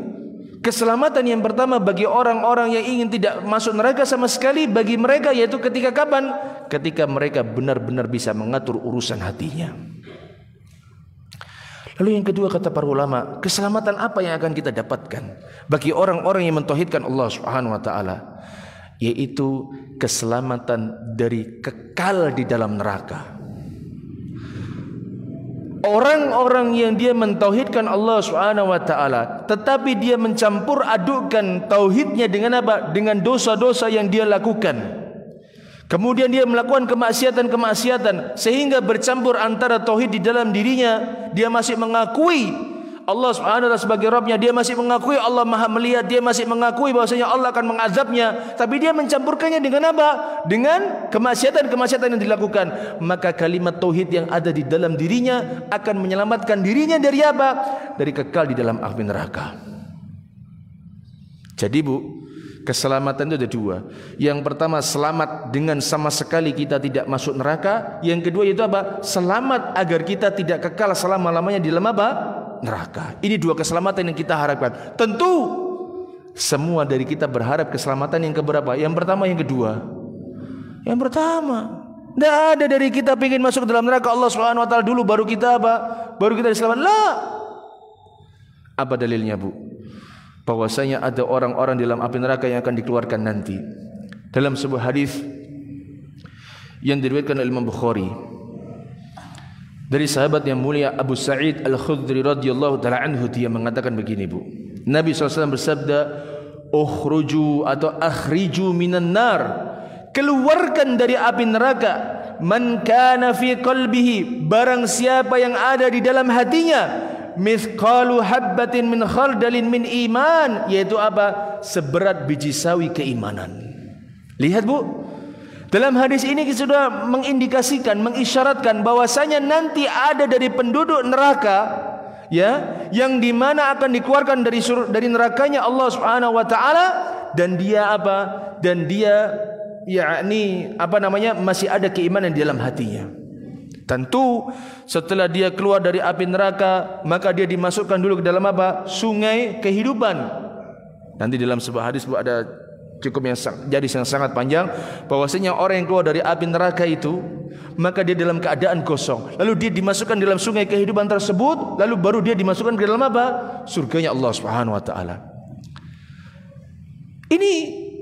keselamatan yang pertama bagi orang-orang yang ingin tidak masuk neraka sama sekali, bagi mereka yaitu ketika kapan? Ketika mereka benar-benar bisa mengatur urusan hatinya. Lalu yang kedua, kata para ulama, keselamatan apa yang akan kita dapatkan bagi orang-orang yang mentauhidkan Allah Subhanahu wa taala? Yaitu keselamatan dari kekal di dalam neraka. Orang-orang yang dia mentauhidkan Allah Subhanahu wa taala, tetapi dia mencampur adukkan tauhidnya dengan apa? Dengan dosa-dosa yang dia lakukan. Kemudian dia melakukan kemaksiatan-kemaksiatan sehingga bercampur antara tauhid di dalam dirinya. Dia masih mengakui Allah Subhanahu wa taala sebagai Rabbnya, dia masih mengakui Allah Maha melihat, dia masih mengakui bahwasanya Allah akan mengazabnya, tapi dia mencampurkannya dengan apa? Dengan kemaksiatan-kemaksiatan yang dilakukan. Maka kalimat tauhid yang ada di dalam dirinya akan menyelamatkan dirinya dari apa? Dari kekal di dalam api neraka. Jadi, Bu, keselamatan itu ada dua. Yang pertama, selamat dengan sama sekali kita tidak masuk neraka. Yang kedua itu apa? Selamat agar kita tidak kekal selama-lamanya di dalam apa? Neraka. Ini dua keselamatan yang kita harapkan. Tentu semua dari kita berharap keselamatan yang keberapa? Yang pertama, yang kedua? Yang pertama. Tidak ada dari kita ingin masuk ke dalam neraka Allah Subhanahu wa taala dulu baru kita apa? Baru kita diselamatkan. La. Apa dalilnya, Bu? Bahwasanya ada orang-orang di dalam api neraka yang akan dikeluarkan nanti. Dalam sebuah hadis yang diriwayatkan oleh Imam Bukhari dari sahabat yang mulia Abu Sa'id Al-Khudri radhiyallahu taala anhu, dia mengatakan begini, Bu. Nabi SAW bersabda, "Ukhruju atau akhriju minan nar." Keluarkan dari api neraka man kana fi qalbihi, barang siapa yang ada di dalam hatinya mithqalu habbatin min khardalin min iman, yaitu apa? Seberat biji sawi keimanan. Lihat, Bu, dalam hadis ini kita sudah mengindikasikan, mengisyaratkan bahwasanya nanti ada dari penduduk neraka, ya, yang dimana akan dikeluarkan dari nerakanya Allah Subhanahu wa taala, dan dia apa? Dan dia yakni apa namanya? Masih ada keimanan di dalam hatinya. Tentu setelah dia keluar dari api neraka, maka dia dimasukkan dulu ke dalam apa? Sungai kehidupan. Nanti dalam sebuah hadis ada cukup yang jadi yang sangat panjang, bahwasanya orang yang keluar dari api neraka itu, maka dia dalam keadaan kosong. Lalu dia dimasukkan dalam sungai kehidupan tersebut, lalu baru dia dimasukkan ke dalam apa? Surganya Allah Subhanahu wa taala. Ini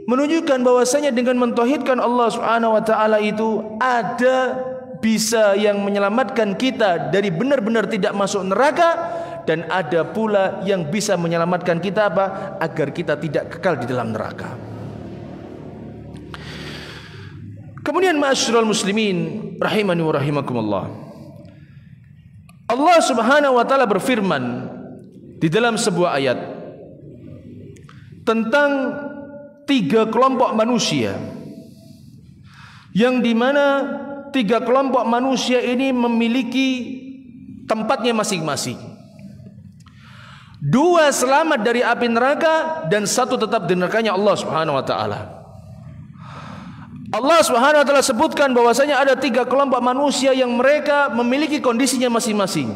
menunjukkan bahwasanya dengan mentauhidkan Allah Subhanahu wa taala itu ada bisa yang menyelamatkan kita dari benar-benar tidak masuk neraka, dan ada pula yang bisa menyelamatkan kita apa? Agar kita tidak kekal di dalam neraka. Kemudian ma'asyiral muslimin rahimani wa rahimakumullah, Allah Subhanahu wa taala berfirman di dalam sebuah ayat tentang 3 kelompok manusia, yang dimana 3 kelompok manusia ini memiliki tempatnya masing-masing. 2 selamat dari api neraka dan 1 tetap di nerakanya Allah Subhanahu wa taala. Allah Subhanahu wa taala sebutkan bahwasanya ada 3 kelompok manusia yang mereka memiliki kondisinya masing-masing.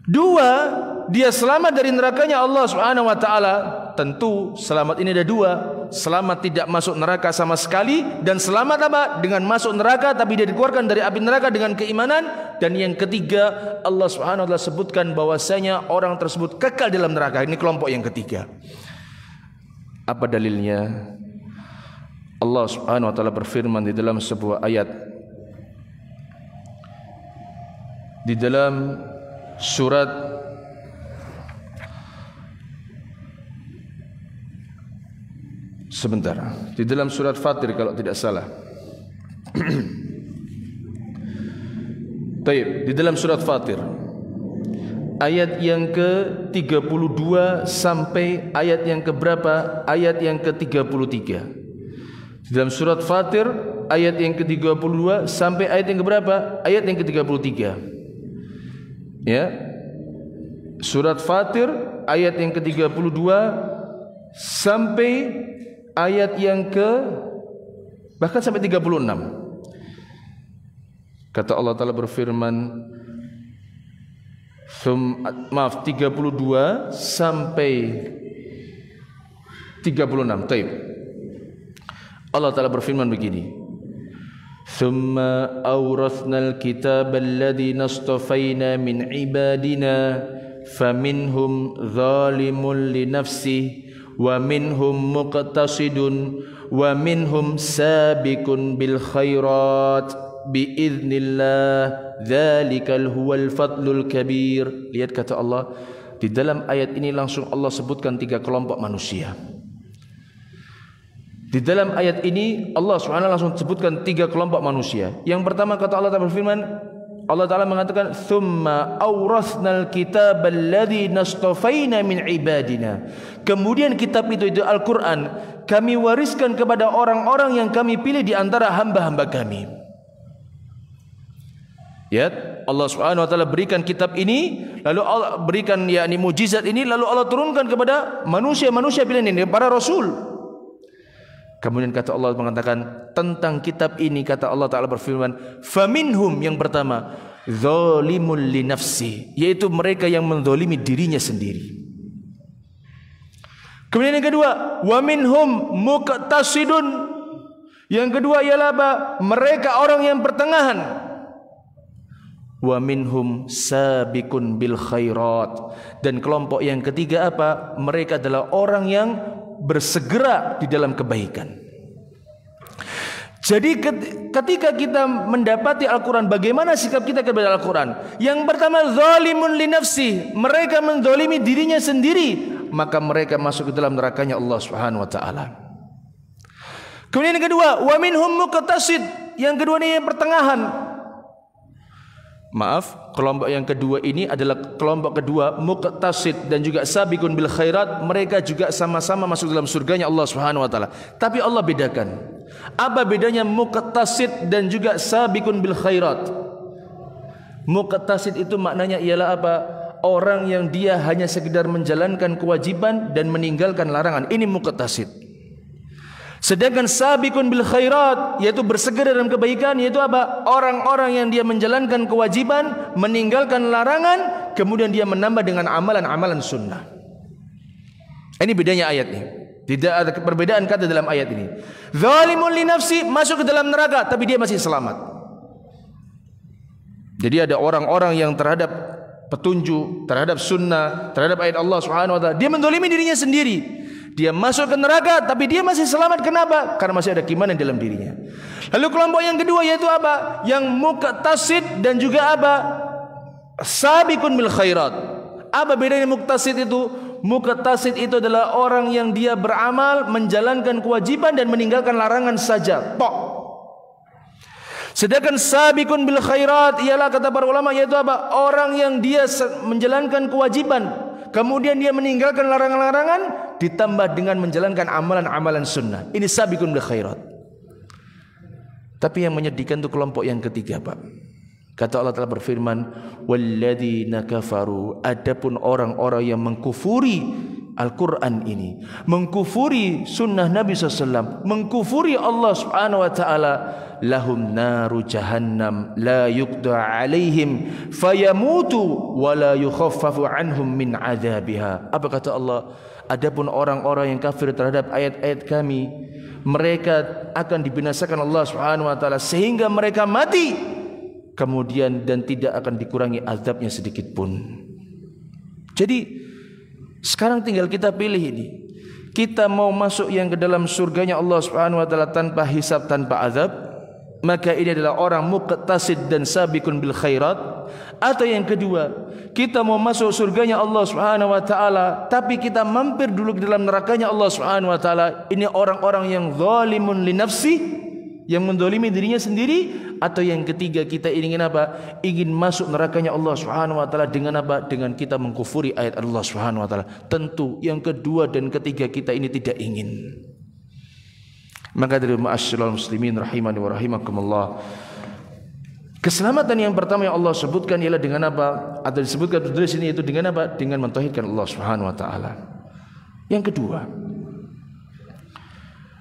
2, dia selamat dari nerakanya Allah Subhanahu wa taala. Tentu selamat ini ada 2. Selamat tidak masuk neraka sama sekali, dan selamat apa? Dengan masuk neraka tapi dia dikeluarkan dari api neraka dengan keimanan. Dan yang ketiga, Allah Subhanahu wa taala sebutkan bahwasanya orang tersebut kekal dalam neraka. Ini kelompok yang ketiga. Apa dalilnya? Allah Subhanahu wa taala berfirman di dalam sebuah ayat di dalam surat Sebentar. Di dalam surat Fatir kalau tidak salah. Baik, di dalam surat Fatir ayat yang ke-32 sampai ayat yang keberapa? Ayat yang ke-33. Di dalam surat Fatir ayat yang ke-32 sampai ayat yang keberapa? Ayat yang ke-33. Ya. Surat Fatir ayat yang ke-32 sampai ayat yang bahkan sampai 36. Kata Allah Ta'ala berfirman, 32 sampai 36. Taib. Allah Ta'ala berfirman begini, Thumma awrathnal kitab alladhi nastafayna min ibadina faminhum zalimun li nafsihi wa minhum muqtasidun wa minhum sabiqun bil khairat biiznillah dzalikal huwal fadlul kabir. Lihat kata Allah, di dalam ayat ini langsung Allah sebutkan 3 kelompok manusia. Di dalam ayat ini Allah SWT langsung sebutkan 3 kelompok manusia. Yang pertama kata Allah Ta'ala berfirman, Allah Ta'ala mengatakan, Thumma awrathnal kitab alladhi nastafayna min ibadina. Kemudian kitab itu Al-Quran, kami wariskan kepada orang-orang yang kami pilih di antara hamba-hamba kami. Ya, Allah Subhanahu wa taala berikan kitab ini, lalu Allah berikan yakni mukjizat ini, lalu Allah turunkan kepada manusia-manusia pilihan ini, para rasul. Kemudian kata Allah mengatakan tentang kitab ini, kata Allah Ta'ala berfirman, faminhum, yang pertama, zalimul li nafsi, yaitu mereka yang menzalimi dirinya sendiri. Kemudian yang kedua, wa minhum muqtasidun, yang kedua ialah apa? Mereka orang yang pertengahan. Wa minhum sabiqun bil khairat, dan kelompok yang ketiga apa? Mereka adalah orang yang bersegera di dalam kebaikan. Jadi ketika kita mendapati Al-Quran, bagaimana sikap kita kepada Al-Quran? Yang pertama, zalimun li nafsi, mereka menzalimi dirinya sendiri, maka mereka masuk ke dalam nerakanya Allah Subhanahu wa taala. Kemudian yang kedua, wa minhum muqtasid, yang kedua ini yang pertengahan. Maaf, kelompok yang kedua ini adalah kelompok kedua, muqtasid dan juga sabiqun bil khairat. Mereka juga sama-sama masuk dalam surganya Allah Subhanahu wa taala. Tapi Allah bedakan. Apa bedanya muqtasid dan juga sabiqun bil khairat? Muqtasid itu maknanya ialah apa? Orang yang dia hanya sekedar menjalankan kewajiban dan meninggalkan larangan. Ini muqtasid. Sedangkan sabiqun bil khairat, yaitu bersegera dalam kebaikan, yaitu apa? Orang-orang yang dia menjalankan kewajiban, meninggalkan larangan, kemudian dia menambah dengan amalan-amalan sunnah. Ini bedanya ayat ini. Tidak ada perbedaan kata dalam ayat ini. Zalimun li nafsi, masuk ke dalam neraka tapi dia masih selamat. Jadi ada orang-orang yang terhadap petunjuk, terhadap sunnah, terhadap ayat Allah Subhanahu wa taala, dia menzalimi dirinya sendiri. Dia masuk ke neraka tapi dia masih selamat. Kenapa? Karena masih ada keimanan dalam dirinya. Lalu kelompok yang kedua yaitu apa? Yang muqtasid dan juga apa? Sabiqun bil khairat. Apa bedanya muqtasid itu? Muqtasid itu adalah orang yang dia beramal, menjalankan kewajiban dan meninggalkan larangan saja. Tok. Sedangkan sabiqun bil khairat ialah kata para ulama yaitu apa? Orang yang dia menjalankan kewajiban, kemudian dia meninggalkan larangan-larangan, ditambah dengan menjalankan amalan-amalan sunnah. Ini sabiqun bil khairat. Tapi yang menyedihkan itu kelompok yang ketiga, Pak. Kata Allah Ta'ala berfirman, walladzina kafaru, adapun orang-orang yang mengkufuri Al-Quran ini, mengkufuri sunnah Nabi SAW, mengkufuri Allah Subhanahu wa ta'ala, lahum naru jahannam la yuqda alaihim fayamutu wa la yukhaffafu anhum min adzabiha. Apa kata Allah? Adapun orang-orang yang kafir terhadap ayat-ayat kami, mereka akan dibinasakan Allah Subhanahu wa taala sehingga mereka mati, kemudian dan tidak akan dikurangi azabnya sedikit pun. Jadi sekarang tinggal kita pilih ini. Kita mau masuk yang ke dalam surganya Allah Subhanahu wa taala tanpa hisab, tanpa azab, maka ini adalah orang muqtasid dan sabiqun bil khairat. Atau yang kedua, kita mau masuk surganya Allah Subhanahu wa taala tapi kita mampir dulu ke dalam nerakanya Allah Subhanahu wa taala. Ini orang-orang yang zalimun li nafsi, yang mendolimi dirinya sendiri. Atau yang ketiga, kita ingin apa? Ingin masuk nerakanya Allah Subhanahu wa taala dengan apa? Dengan kita mengkufuri ayat Allah Subhanahu wa taala. Tentu yang kedua dan ketiga kita ini tidak ingin. Maka dari ma'asyiral muslimin rahimani wa rahimakumullah, keselamatan yang pertama yang Allah sebutkan ialah dengan apa? Atau disebutkan di sini itu dengan apa? Dengan mentauhidkan Allah Subhanahu wa taala. Yang kedua,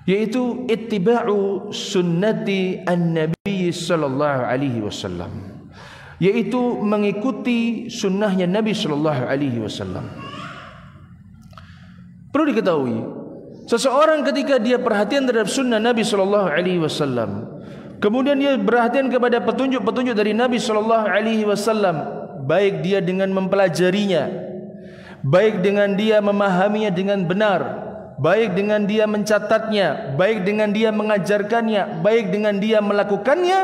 yaitu ittiba'u sunnati an-nabi sallallahu alaihi wasallam, yaitu mengikuti sunnahnya Nabi sallallahu alaihi wasallam. Perlu diketahui, seseorang ketika dia perhatian terhadap sunnah Nabi sallallahu alaihi wasallam, kemudian dia perhatian kepada petunjuk-petunjuk dari Nabi sallallahu alaihi wasallam, baik dia dengan mempelajarinya, baik dengan dia memahaminya dengan benar, baik dengan dia mencatatnya, baik dengan dia mengajarkannya, baik dengan dia melakukannya,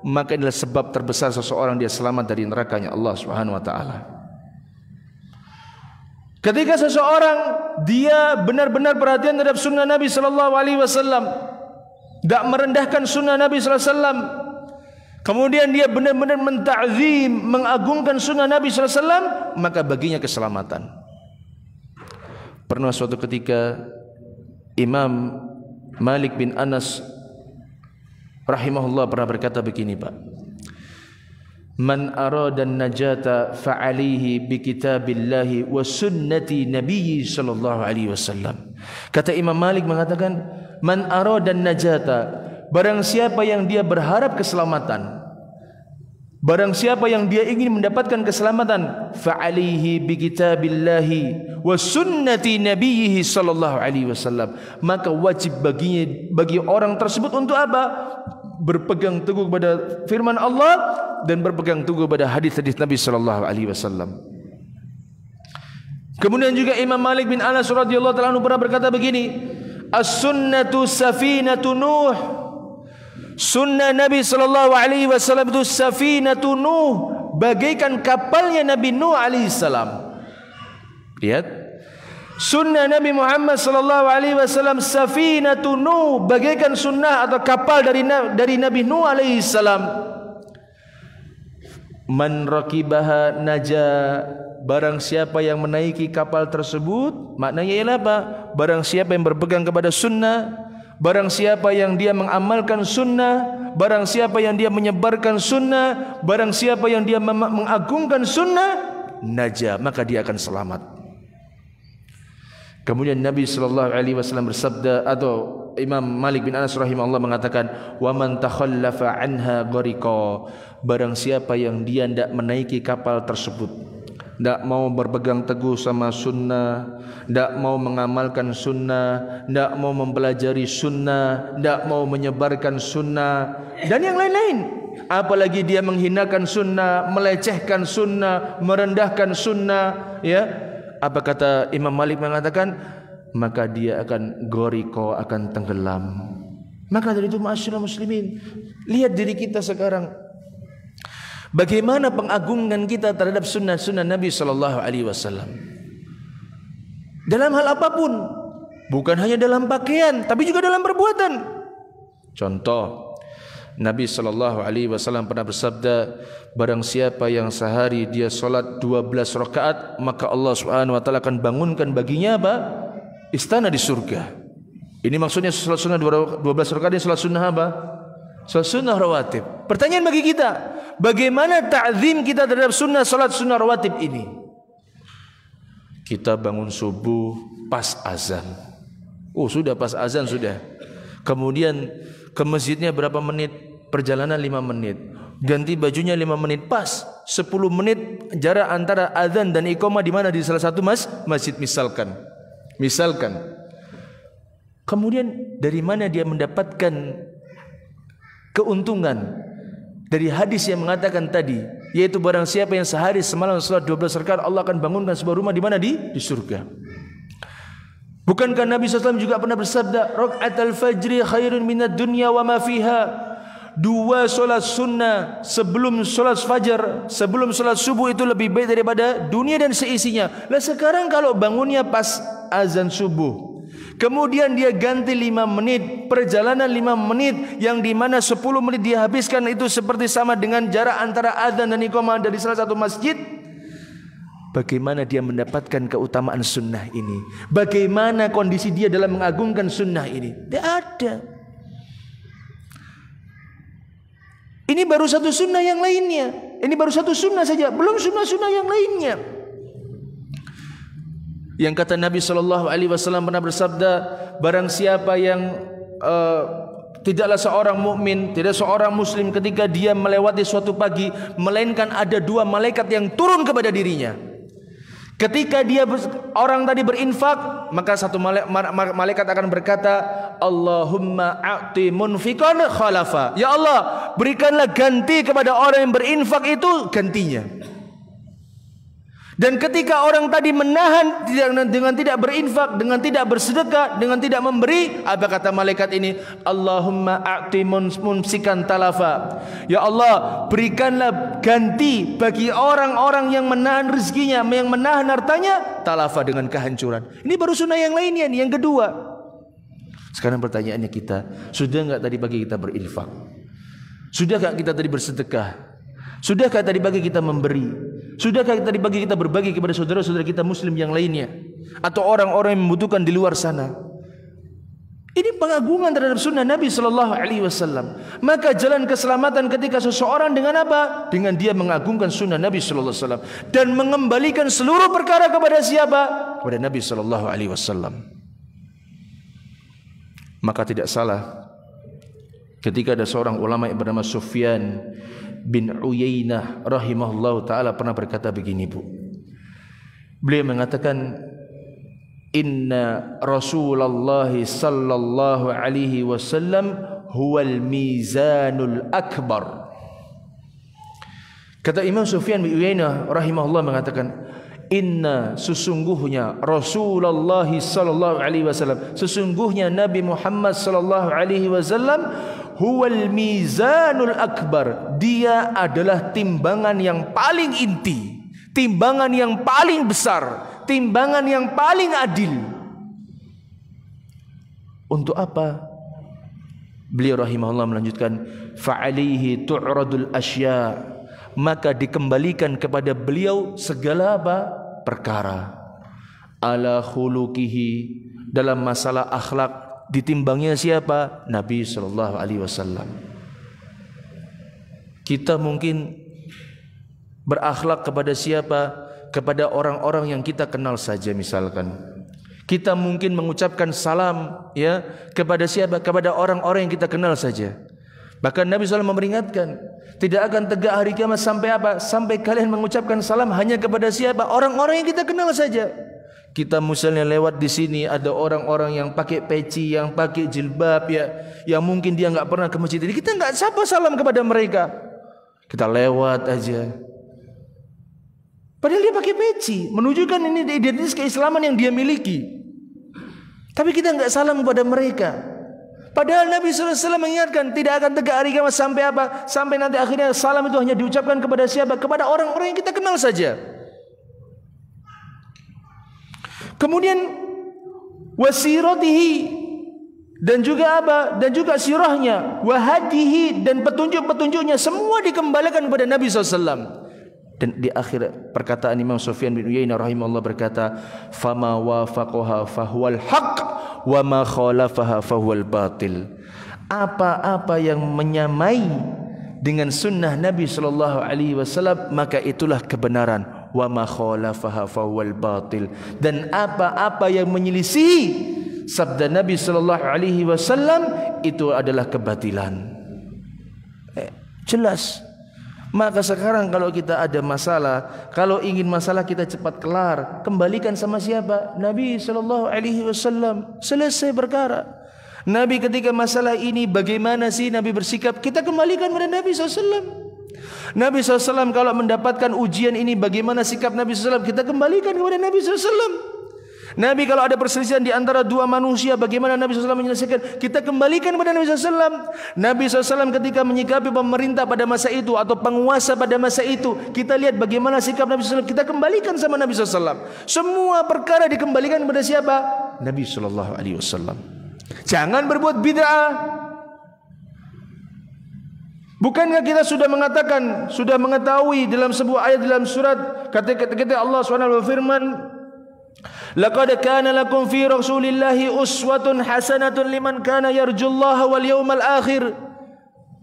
maka inilah sebab terbesar seseorang dia selamat dari nerakanya Allah Subhanahu wa taala. Ketika seseorang dia benar-benar perhatian terhadap sunnah Nabi sallallahu alaihi wasallam, tidak merendahkan sunnah Nabi sallallahu alaihi wasallam, kemudian dia benar-benar menta'zim, mengagungkan sunnah Nabi sallallahu alaihi wasallam, maka baginya keselamatan. Pernah suatu ketika Imam Malik bin Anas rahimahullah pernah berkata begini, Pak, man arada najata fa'alihi bi kitabillahi wa sunnati nabiyyi sallallahu alaihi wasallam. Kata Imam Malik mengatakan, man arada najata, barang siapa yang dia berharap keselamatan, barang siapa yang dia ingin mendapatkan keselamatan, fa'alihi bi kitabillahi wa sunnati nabiyhi sallallahu alaihi wasallam, maka wajib bagi orang tersebut untuk apa? Berpegang teguh kepada firman Allah dan berpegang teguh pada hadis-hadis Nabi sallallahu alaihi wasallam. Kemudian juga Imam Malik bin Anas radhiyallahu taala pernah berkata begini, as-sunnatu safinatu Nuh. Sunnah Nabi sallallahu alaihi wasallam itu safinatu Nuh, bagaikan kapalnya Nabi Nuh alaihi salam. Lihat, sunnah Nabi Muhammad sallallahu alaihi wasallam safinatu Nuh, bagaikan sunnah atau kapal dari Nabi Nuh alaihi salam. Man raqibaha naja, barang siapa yang menaiki kapal tersebut, maknanya ialah apa? Barang siapa yang berpegang kepada sunnah, barang siapa yang dia mengamalkan sunnah, barang siapa yang dia menyebarkan sunnah, barang siapa yang dia mengagungkan sunnah, naja, maka dia akan selamat. Kemudian Nabi sallallahu alaihi wasallam bersabda, atau Imam Malik bin Anas rahimahullah mengatakan, wa man takhallafa anha ghariqa, barang siapa yang dia tidak menaiki kapal tersebut, tidak mau berpegang teguh sama sunnah, tidak mau mengamalkan sunnah, tidak mau mempelajari sunnah, tidak mau menyebarkan sunnah, dan yang lain-lain, apalagi dia menghinakan sunnah, melecehkan sunnah, merendahkan sunnah, ya, apa kata Imam Malik mengatakan, maka dia akan goriko, akan tenggelam. Maka dari itu ma'asyiral muslimin, lihat diri kita sekarang, bagaimana pengagungan kita terhadap sunnah-sunnah Nabi sallallahu alaihi wasallam dalam hal apapun, bukan hanya dalam pakaian tapi juga dalam perbuatan. Contoh, Nabi sallallahu alaihi wasallam pernah bersabda, barang siapa yang sehari dia salat 12 rakaat, maka Allah Subhanahu wa taala akan bangunkan baginya apa? Istana di surga. Ini maksudnya salat sunnah 12 rakaat ini salat sunnah apa? Salat sunnah rawatib. Pertanyaan bagi kita, bagaimana ta'zim kita terhadap sunnah salat sunnah rawatib ini? Kita bangun subuh pas azan. Oh, sudah pas azan sudah. Kemudian ke masjidnya berapa menit? Perjalanan 5 menit. Ganti bajunya 5 menit, pas 10 menit jarak antara azan dan iqamah di mana? Di salah satu masjid misalkan. Kemudian dari mana dia mendapatkan keuntungan? Dari hadis yang mengatakan tadi, yaitu barang siapa yang sehari semalam salat 12 rakaat, Allah akan bangunkan sebuah rumah di mana? Di surga. Bukankah Nabi SAW juga pernah bersabda, raka'atul fajri khairun minad dunya wa ma fiha? 2 solat sunnah sebelum solat fajar, sebelum solat subuh itu lebih baik daripada dunia dan seisinya. Lah sekarang kalau bangunnya pas azan subuh, kemudian dia ganti 5 menit, perjalanan 5 menit yang dimana 10 menit dia habiskan itu seperti sama dengan jarak antara azan dan iqamah dari salah satu masjid. Bagaimana dia mendapatkan keutamaan sunnah ini? Bagaimana kondisi dia dalam mengagungkan sunnah ini? Tidak ada. Ini baru satu sunnah yang lainnya. Ini baru satu sunnah saja, belum sunnah-sunnah yang lainnya. Yang kata Nabi SAW pernah bersabda, barang siapa yang tidaklah seorang mukmin, tidak seorang muslim ketika dia melewati suatu pagi, melainkan ada 2 malaikat yang turun kepada dirinya. Ketika orang tadi berinfak, maka satu malaikat akan berkata, Allahumma a'ti munfiqan khalafa. Ya Allah, berikanlah ganti kepada orang yang berinfak itu gantinya. Dan ketika orang tadi menahan dengan tidak berinfak, dengan tidak bersedekah, dengan tidak memberi, apa kata malaikat ini? Allahumma a'ti mumsikan talafa. Ya Allah, berikanlah ganti bagi orang-orang yang menahan rezekinya, yang menahan hartanya, talafa, dengan kehancuran. Ini baru sunnah yang lainnya nih, yang kedua. Sekarang pertanyaannya kita, sudah enggak tadi pagi kita berinfak? Sudahkah kita tadi bersedekah? Sudahkah tadi pagi kita memberi? Sudahkah tadi pagi kita berbagi kepada saudara-saudara kita muslim yang lainnya, atau orang-orang yang membutuhkan di luar sana? Ini pengagungan terhadap sunnah Nabi SAW. Maka jalan keselamatan ketika seseorang dengan apa? Dengan dia mengagungkan sunnah Nabi SAW dan mengembalikan seluruh perkara kepada siapa? Kepada Nabi SAW. Maka tidak salah ketika ada seorang ulama yang bernama Sufyan bin Uyainah rahimahullahu ta'ala pernah berkata begini, Bu. Beliau mengatakan, inna Rasulullah sallallahu alaihi wasallam huwal mizanul akbar. Kata Imam Sufyan bin Uyainah rahimahullah mengatakan, inna, sesungguhnya Rasulullah sallallahu alaihi wasallam, sesungguhnya Nabi Muhammad sallallahu alaihi wasallam, huwal mizanul akbar, dia adalah timbangan yang paling inti, timbangan yang paling besar, timbangan yang paling adil. Untuk apa? Beliau rahimahullah melanjutkan, fa'alaihi tu'radul asya, maka dikembalikan kepada beliau segala apa? Perkara. Ala khuluqihi, dalam masalah akhlak ditimbangnya siapa? Nabi SAW. Kita mungkin berakhlak kepada siapa? Kepada orang-orang yang kita kenal saja misalkan. Kita mungkin mengucapkan salam ya kepada siapa? Kepada orang-orang yang kita kenal saja. Bahkan Nabi SAW memperingatkan, tidak akan tegak hari kiamat sampai apa? Sampai kalian mengucapkan salam hanya kepada siapa? Orang-orang yang kita kenal saja. Kita misalnya lewat di sini, ada orang-orang yang pakai peci, yang pakai jilbab ya, yang mungkin dia enggak pernah ke masjid. Jadi kita enggak sapa salam kepada mereka. Kita lewat aja. Padahal dia pakai peci, menunjukkan ini identitas keislaman yang dia miliki. Tapi kita enggak salam kepada mereka. Padahal Nabi SAW mengingatkan, tidak akan tegak hari kiamat sampai apa? Sampai nanti akhirnya salam itu hanya diucapkan kepada siapa? Kepada orang-orang yang kita kenal saja. Kemudian wasiratihi, dan juga apa? Dan juga sirahnya, wahadihi, dan petunjuk-petunjuknya semua dikembalikan kepada Nabi SAW. Dan di akhir perkataan Imam Sufyan bin Uyainah rahimahullah berkata, fama wafaqaha fahuwal haq wa ma khalafaha fahuwal batil. Apa-apa yang menyamai dengan sunnah Nabi SAW, maka itulah kebenaran. Wa ma khalafaha fahuwal batil. Dan apa-apa yang menyelisihi sabda Nabi SAW, itu adalah kebatilan. Jelas. Maka sekarang kalau kita ada masalah, kalau ingin masalah kita cepat kelar, kembalikan sama siapa? Nabi SAW. Selesai perkara. Nabi ketika masalah ini bagaimana sih Nabi bersikap, kita kembalikan kepada Nabi SAW. Nabi SAW kalau mendapatkan ujian ini bagaimana sikap Nabi SAW, kita kembalikan kepada Nabi SAW. Nabi kalau ada perselisihan di antara dua manusia, bagaimana Nabi SAW menyelesaikan? Kita kembalikan kepada Nabi SAW. Nabi SAW ketika menyikapi pemerintah pada masa itu atau penguasa pada masa itu, kita lihat bagaimana sikap Nabi SAW. Kita kembalikan sama Nabi SAW. Semua perkara dikembalikan kepada siapa? Nabi SAW. Jangan berbuat bid'ah. Bukankah kita sudah mengatakan, sudah mengetahui dalam sebuah ayat dalam surat kata Allah SWT berfirman, laqad kana lakum fi rasulillahi uswatun hasanatun liman kana yarjullaha wal yawmal akhir.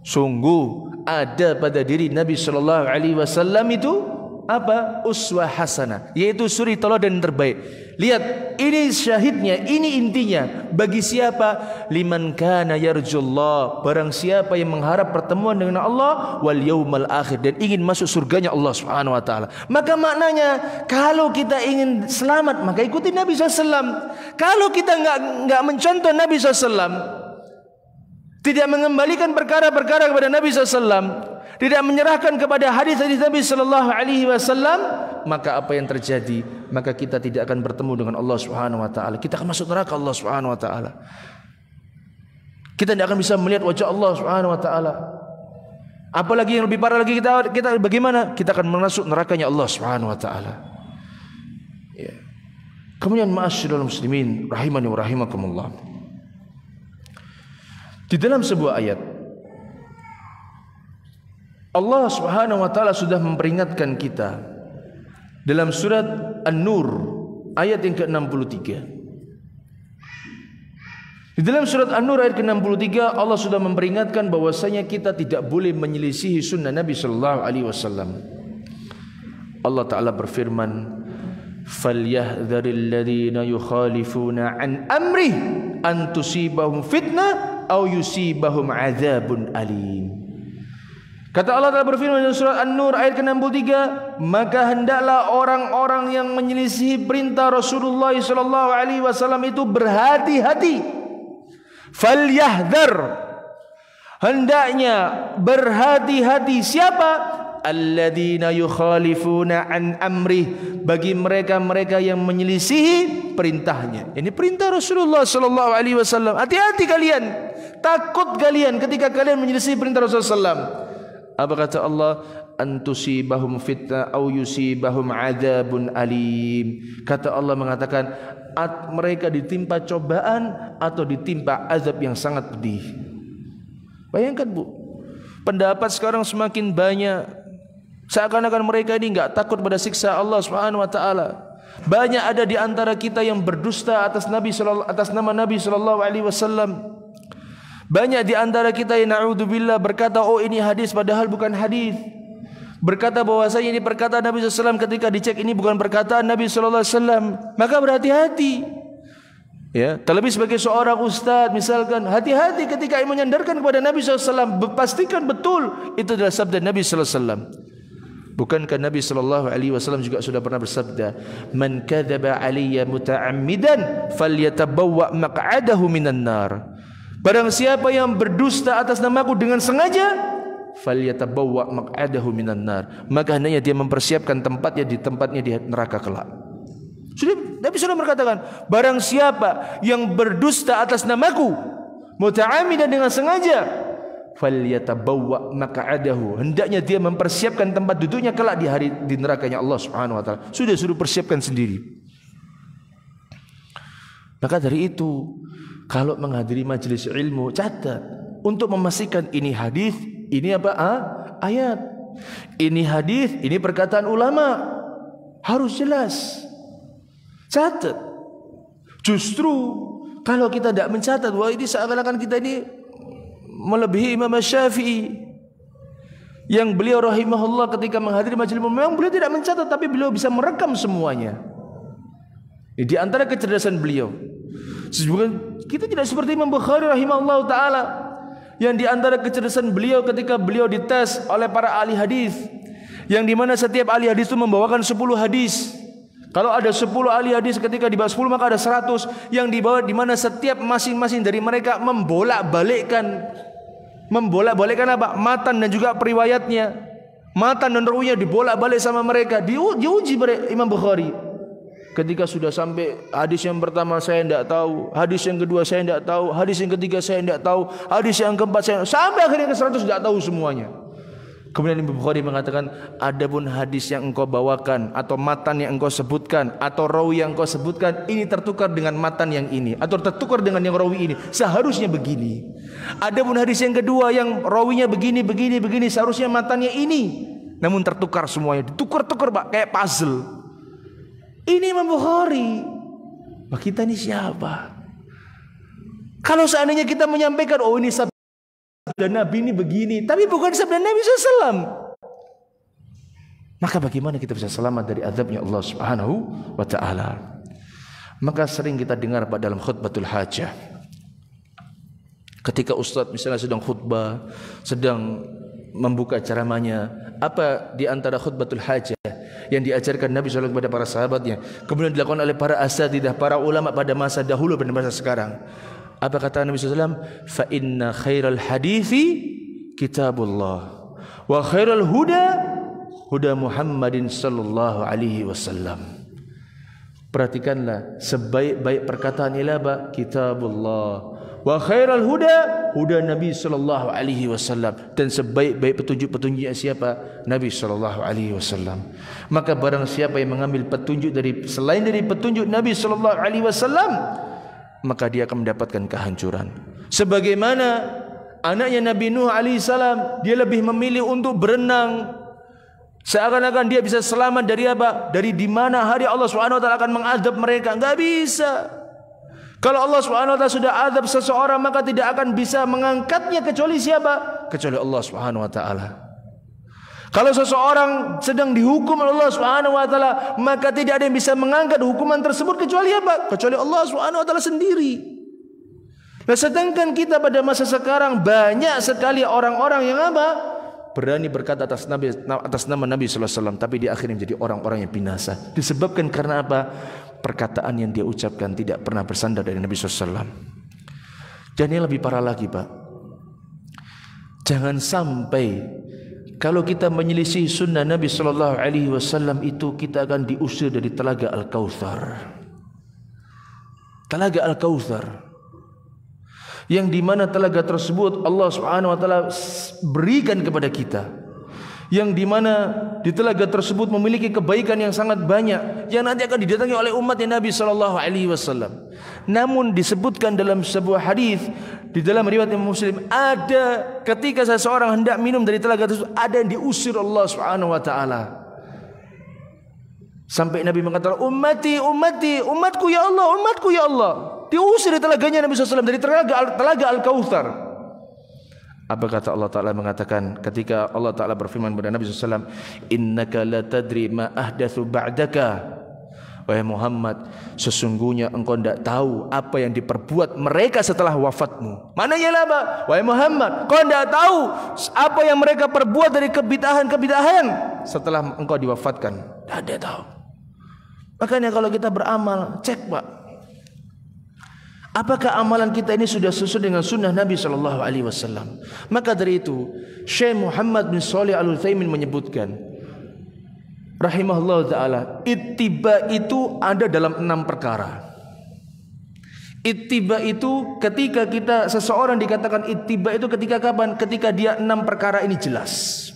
Sungguh ada pada diri Nabi sallallahu alaihi wasallam itu apa? Uswah hasanah, yaitu suri teladan terbaik. Lihat, ini syahidnya, ini intinya. Bagi siapa? Liman kana yarjullah, barang siapa yang mengharap pertemuan dengan Allah wal yaumal akhir, dan ingin masuk surganya Allah Subhanahu wa taala. Maka maknanya, kalau kita ingin selamat, maka ikuti Nabi SAW. Kalau kita enggak mencontoh Nabi SAW, tidak mengembalikan perkara-perkara kepada Nabi SAW, tidak menyerahkan kepada hadis-hadis Nabi sallallahu alaihi wasallam, maka apa yang terjadi? Maka kita tidak akan bertemu dengan Allah Subhanahu wa taala. Kita akan masuk neraka Allah Subhanahu wa taala. Kita tidak akan bisa melihat wajah Allah Subhanahu wa taala. Apalagi yang lebih parah lagi, kita bagaimana? Kita akan masuk nerakanya Allah Subhanahu wa taala. Ya. Kemudian ma'asyiral muslimin rahimani wa rahimakumullah. Di dalam sebuah ayat Allah Subhanahu wa taala sudah memperingatkan kita dalam surat An-Nur ayat yang ke-63. Di dalam surat An-Nur ayat ke-63 Allah sudah memperingatkan bahwasanya kita tidak boleh menyelisihi sunnah Nabi sallallahu alaihi wasallam. Allah taala berfirman, "Falyahdharil ladzina yukhalifuna an amri an tusibahum fitnah aw yusibahum adzabun alim." Kata Allah Ta'ala berfirman dalam surat An-Nur ayat ke-63, maka hendaklah orang-orang yang menyelisihi perintah Rasulullah sallallahu alaihi wasallam itu berhati-hati. Falyahdhar, hendaknya berhati-hati. Siapa? Alladzina yukhalifuna an amrih, bagi mereka-mereka yang menyelisihi perintahnya. Ini perintah Rasulullah sallallahu alaihi wasallam. Hati-hati kalian, takut kalian ketika kalian menyelisihi perintah Rasulullah sallallahu alaihi wasallam. Apa kata Allah? Antusibahum fitnah au yusibahum adzabun alim. Kata Allah mengatakan mereka ditimpa cobaan atau ditimpa azab yang sangat pedih. Bayangkan Bu, pendapat sekarang semakin banyak, seakan-akan mereka ini enggak takut pada siksa Allah Subhanahu wa taala. Banyak ada di antara kita yang berdusta atas nama Nabi sallallahu alaihi wasallam. Banyak di antara kita yang na'udzubillah berkata, oh ini hadis padahal bukan hadis. Berkata bahwasanya ini perkataan Nabi SAW, ketika dicek ini bukan perkataan Nabi SAW. Maka berhati-hati. Ya, terlebih sebagai seorang ustaz misalkan, hati-hati ketika menyandarkan kepada Nabi SAW. Pastikan betul itu adalah sabda Nabi SAW. Bukankah Nabi SAW juga sudah pernah bersabda, man kadzaba alayya muta'ammidan falyatabawwa maq'adahu minan nar. Barang siapa yang berdusta atas namaku dengan sengaja, falyatabawwa maq'adahu minan nar, maka hendaknya dia mempersiapkan tempatnya di neraka kelak. Sudah Nabi sudah berkatakan, barang siapa yang berdusta atas namaku muta'ammidan dengan sengaja, falyatabawwa maq'adahu, hendaknya dia mempersiapkan tempat duduknya kelak di nerakanya Allah Subhanahu wa taala. Sudah suruh persiapkan sendiri. Maka dari itu, kalau menghadiri majelis ilmu, catat untuk memastikan ini hadis, ini apa? Ayat. Ini hadis, ini perkataan ulama. Harus jelas. Catat. Justru kalau kita tidak mencatat, wah ini seakan-akan kita ini melebihi Imam Syafi'i, yang beliau rahimahullah ketika menghadiri majelis ilmu, memang beliau tidak mencatat, tapi beliau bisa merekam semuanya. Di antara kecerdasan beliau. Kita tidak seperti Imam Bukhari rahimahullah ta'ala, yang di antara kecerdasan beliau ketika beliau dites oleh para ahli hadis, yang dimana setiap ahli hadis itu membawakan 10 hadis. Kalau ada 10 ahli hadis, ketika di bawah 10 maka ada 100 yang dibawa, dimana setiap masing-masing dari mereka membolak-balikkan apa? Matan dan juga periwayatnya. Matan dan rawinya dibolak-balik sama mereka, diuji Imam Bukhari. Ketika sudah sampai hadis yang pertama saya tidak tahu, hadis yang kedua saya tidak tahu, hadis yang ketiga saya tidak tahu, hadis yang keempat saya sampai akhirnya ke 100 tidak tahu semuanya. Kemudian Imam Bukhari mengatakan, adapun hadis yang engkau bawakan atau matan yang engkau sebutkan atau rawi yang engkau sebutkan ini tertukar dengan matan yang ini atau tertukar dengan yang rawi ini, seharusnya begini. Adapun hadis yang kedua yang rawinya begini seharusnya matannya ini, namun tertukar semuanya, ditukar-tukar Pak, kayak puzzle. Ini Imam Bukhari. Bah, kita ini siapa? Kalau seandainya kita menyampaikan, oh ini sabda Nabi ini begini, tapi bukan sabda Nabi SAW, maka bagaimana kita bisa selamat dari azabnya Allah Subhanahu wa ta'ala? Maka sering kita dengar pada dalam khutbatul hajah, ketika ustaz misalnya sedang khutbah, sedang membuka ceramahnya, apa di antara khutbatul hajah yang diajarkan Nabi SAW kepada para sahabatnya, kemudian dilakukan oleh para asatidzah, para ulama pada masa dahulu dan masa sekarang. Apa kata Nabi SAW? Fa inna khairal hadithi kitabullah wa khairal huda Muhammadin sallallahu alaihi wasallam. Perhatikanlah, sebaik-baik perkataan ialah apa? Kitabullah. Wa khairal huda Nabi sallallahu alaihi wasallam, dan sebaik-baik petunjuk-petunjuknya siapa? Nabi sallallahu alaihi wasallam. Maka barang siapa yang mengambil petunjuk dari selain dari petunjuk Nabi sallallahu alaihi wasallam, maka dia akan mendapatkan kehancuran. Sebagaimana anaknya Nabi Nuh alaihissalam, dia lebih memilih untuk berenang, seakan-akan dia bisa selamat dari apa? Dari di mana hari Allah Subhanahu wa taala akan mengadab mereka. Enggak bisa. Kalau Allah Subhanahu wa taala sudah adab seseorang, maka tidak akan bisa mengangkatnya kecuali siapa? Kecuali Allah Subhanahu wa taala. Kalau seseorang sedang dihukum oleh Allah Subhanahu wa taala, maka tidak ada yang bisa mengangkat hukuman tersebut kecuali apa? Kecuali Allah Subhanahu wa taala sendiri. Nah, sedangkan kita pada masa sekarang banyak sekali orang-orang yang apa? Berani berkata atas nama Nabi sallallahu alaihi wasallam, tapi di akhirnya menjadi orang-orang yang binasa. Disebabkan karena apa? Perkataan yang dia ucapkan tidak pernah bersandar dari Nabi sallallahu alaihi wasallam. Dan yang lebih parah lagi, Pak. Jangan sampai kalau kita menyelisih sunnah Nabi sallallahu alaihi wasallam itu, kita akan diusir dari Telaga Al-Kautsar. Telaga Al-Kautsar, yang di mana telaga tersebut Allah Subhanahu wa taala berikan kepada kita, yang di mana di telaga tersebut memiliki kebaikan yang sangat banyak, yang nanti akan didatangi oleh umatnya Nabi sallallahu alaihi wasallam. Namun disebutkan dalam sebuah hadis di dalam riwayat Imam Muslim, ada ketika seseorang hendak minum dari telaga tersebut, ada yang diusir Allah Subhanahu wa taala. Sampai Nabi mengatakan, ummati, umatku ya Allah, umatku ya Allah. Diusir dari telaganya Nabi SAW, dari telaga Al-Kautsar. Apa kata Allah Ta'ala? Mengatakan ketika Allah Ta'ala berfirman kepada Nabi SAW, innaka la tadri ma ahdatsu ba'daka. Wahai Muhammad, sesungguhnya engkau tidak tahu apa yang diperbuat mereka setelah wafatmu. Maknanya apa? Wahai Muhammad, kau tidak tahu apa yang mereka perbuat dari kebid'ahan setelah engkau diwafatkan. Tidak ada tahu. Makanya kalau kita beramal, cek Pak, apakah amalan kita ini sudah sesuai dengan sunnah Nabi sallallahu alaihi wasallam? Maka dari itu, Syekh Muhammad bin Shalih Al-Utsaimin menyebutkan rahimahullah taala, ittiba itu ada dalam 6 perkara. Ittiba itu ketika seseorang dikatakan ittiba itu ketika kapan? Ketika dia 6 perkara ini jelas.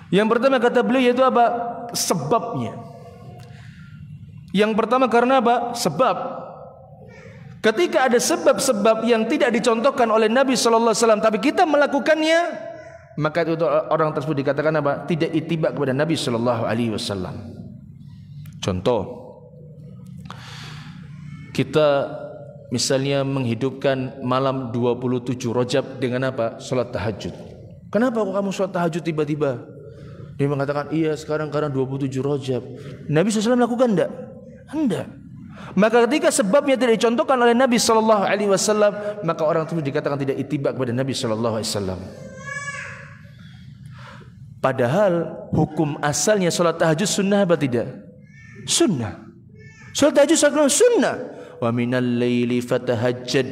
Yang pertama kata beliau yaitu apa? Sebabnya. Yang pertama karena apa? Sebab. Ketika ada sebab-sebab yang tidak dicontohkan oleh Nabi sallallahu alaihi wasallam, tapi kita melakukannya, maka itu orang tersebut dikatakan apa? Tidak ittiba kepada Nabi sallallahu alaihi wasallam. Contoh, kita misalnya menghidupkan malam 27 Rajab dengan apa? Salat tahajud. Kenapa kok kamu salat tahajud tiba-tiba? Dia mengatakan, iya sekarang karena 27 Rajab. Nabi SAW lakukan enggak? Enggak. Maka ketika sebabnya tidak dicontohkan oleh Nabi sallallahu alaihi wasallam, maka orang tersebut dikatakan tidak ittiba kepada Nabi sallallahu alaihi wasallam. Padahal hukum asalnya salat tahajud sunnah apa tidak? Sunnah. Salat tahajud sunnah. Wa minal laili fatahajjad.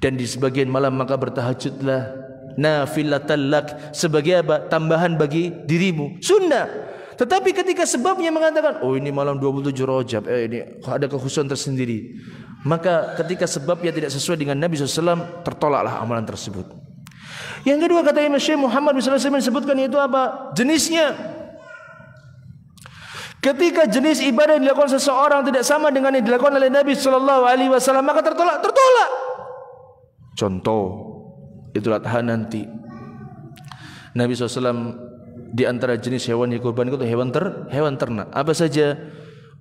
Dan di sebagian malam maka bertahajudlah, nafilatan lak, sebagai apa? Tambahan bagi dirimu. Sunnah. Tetapi ketika sebabnya mengatakan, oh ini malam 27 Rajab, ini ada kekhususan tersendiri, maka ketika sebabnya tidak sesuai dengan Nabi SAW, tertolaklah amalan tersebut. Yang kedua, kata Imam Syekh Muhammad bin Shalih Al Utsaimin disebutkan itu apa? Jenisnya. Ketika jenis ibadah yang dilakukan seseorang tidak sama dengan yang dilakukan oleh Nabi SAW, maka tertolak. Contoh, Idul Adha nanti, Nabi SAW di antara jenis hewan yang kurban itu hewan ternak. Apa saja?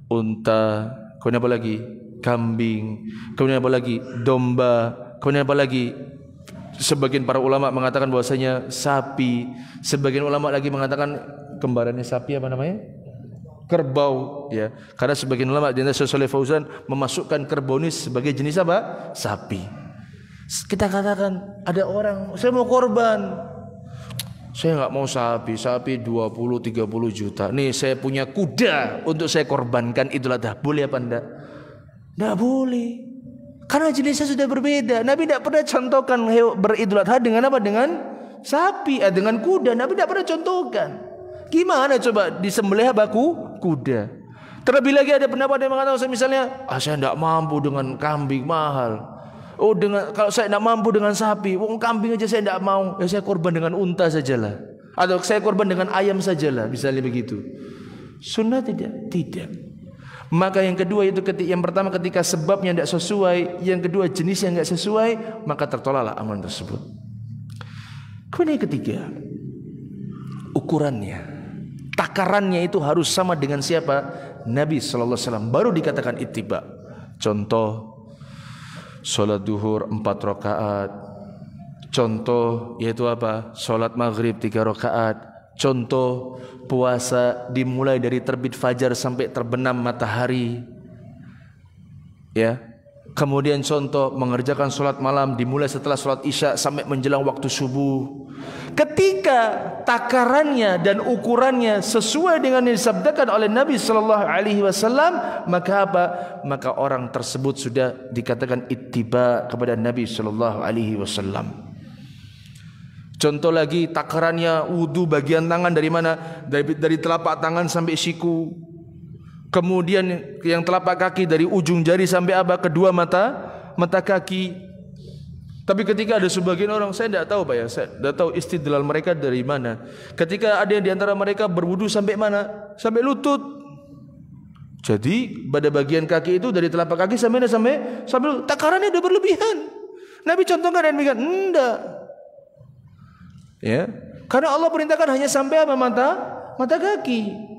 Unta, kemudian apa lagi? Kambing, kemudian apa lagi? Domba, kemudian apa lagi? Sebagian para ulama mengatakan bahwasanya sapi, sebagian ulama lagi mengatakan kembarannya sapi apa namanya? Kerbau, ya. Karena sebagian ulama di antara Syekh Shalih Fauzan memasukkan kerbau ini sebagai jenis apa? Sapi. Kita katakan ada orang, saya mau korban. Saya enggak mau sapi 20-30 juta. Nih saya punya kuda untuk saya korbankan Idul Adha. Boleh apa enggak? Enggak boleh. Karena jenisnya sudah berbeda. Nabi tidak pernah contohkan beridul Adha dengan apa? Dengan sapi, dengan kuda. Nabi tidak pernah contohkan. Gimana coba disembelih kuda? Terlebih lagi ada pendapat yang mengatakan misalnya, saya tidak mampu dengan kambing mahal. Kalau saya tidak mampu dengan sapi, kambing aja saya tidak mau, ya saya korban dengan unta sajalah, atau saya korban dengan ayam sajalah, misalnya begitu. Sunnah tidak. Maka yang kedua itu yang pertama ketika sebabnya tidak sesuai, yang kedua jenisnya tidak sesuai, maka tertolaklah amalan tersebut. Kemudian yang ketiga, ukurannya, takarannya itu harus sama dengan siapa? Nabi sallallahu alaihi wasallam, baru dikatakan ittiba. Contoh, salat duhur 4 rakaat. Contoh yaitu apa? Salat maghrib 3 rakaat. Contoh puasa dimulai dari terbit fajar sampai terbenam matahari. Ya. Kemudian contoh mengerjakan salat malam dimulai setelah salat isya sampai menjelang waktu subuh. Ketika takarannya dan ukurannya sesuai dengan yang disabdakan oleh Nabi sallallahu alaihi wasallam, maka apa? Maka orang tersebut sudah dikatakan ittiba kepada Nabi sallallahu alaihi wasallam. Contoh lagi, takarannya wudu bagian tangan dari mana? Dari telapak tangan sampai siku. Kemudian yang telapak kaki dari ujung jari sampai apa? Kedua mata kaki. Tapi ketika ada sebagian orang, saya tidak tahu Pak ya, saya tidak tahu istidlal mereka dari mana. Ketika ada yang di antara mereka berwudu sampai mana? Sampai lutut. Jadi pada bagian kaki itu dari telapak kaki sampai takarannya sudah berlebihan. Nabi contohkan dan demikian, enggak. Ya, karena Allah perintahkan hanya sampai apa? Mata kaki.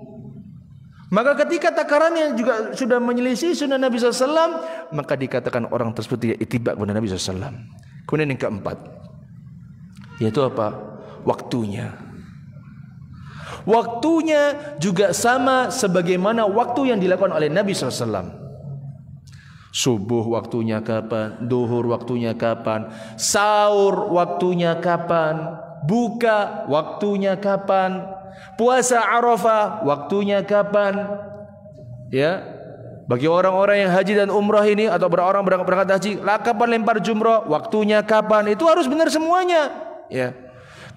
Maka ketika takarannya juga sudah menyelisih sunnah Nabi SAW, maka dikatakan orang tersebut tidak ittiba kepada Nabi SAW. Kemudian yang keempat, yaitu apa? Waktunya. Waktunya juga sama sebagaimana waktu yang dilakukan oleh Nabi SAW. Subuh waktunya kapan? Duhur waktunya kapan? Sahur waktunya kapan? Buka waktunya kapan? Puasa Arafah waktunya kapan? Ya. Bagi orang-orang yang haji dan umrah ini atau orang berangkat haji, kapan lempar jumrah? Waktunya kapan? Itu harus benar semuanya. Ya.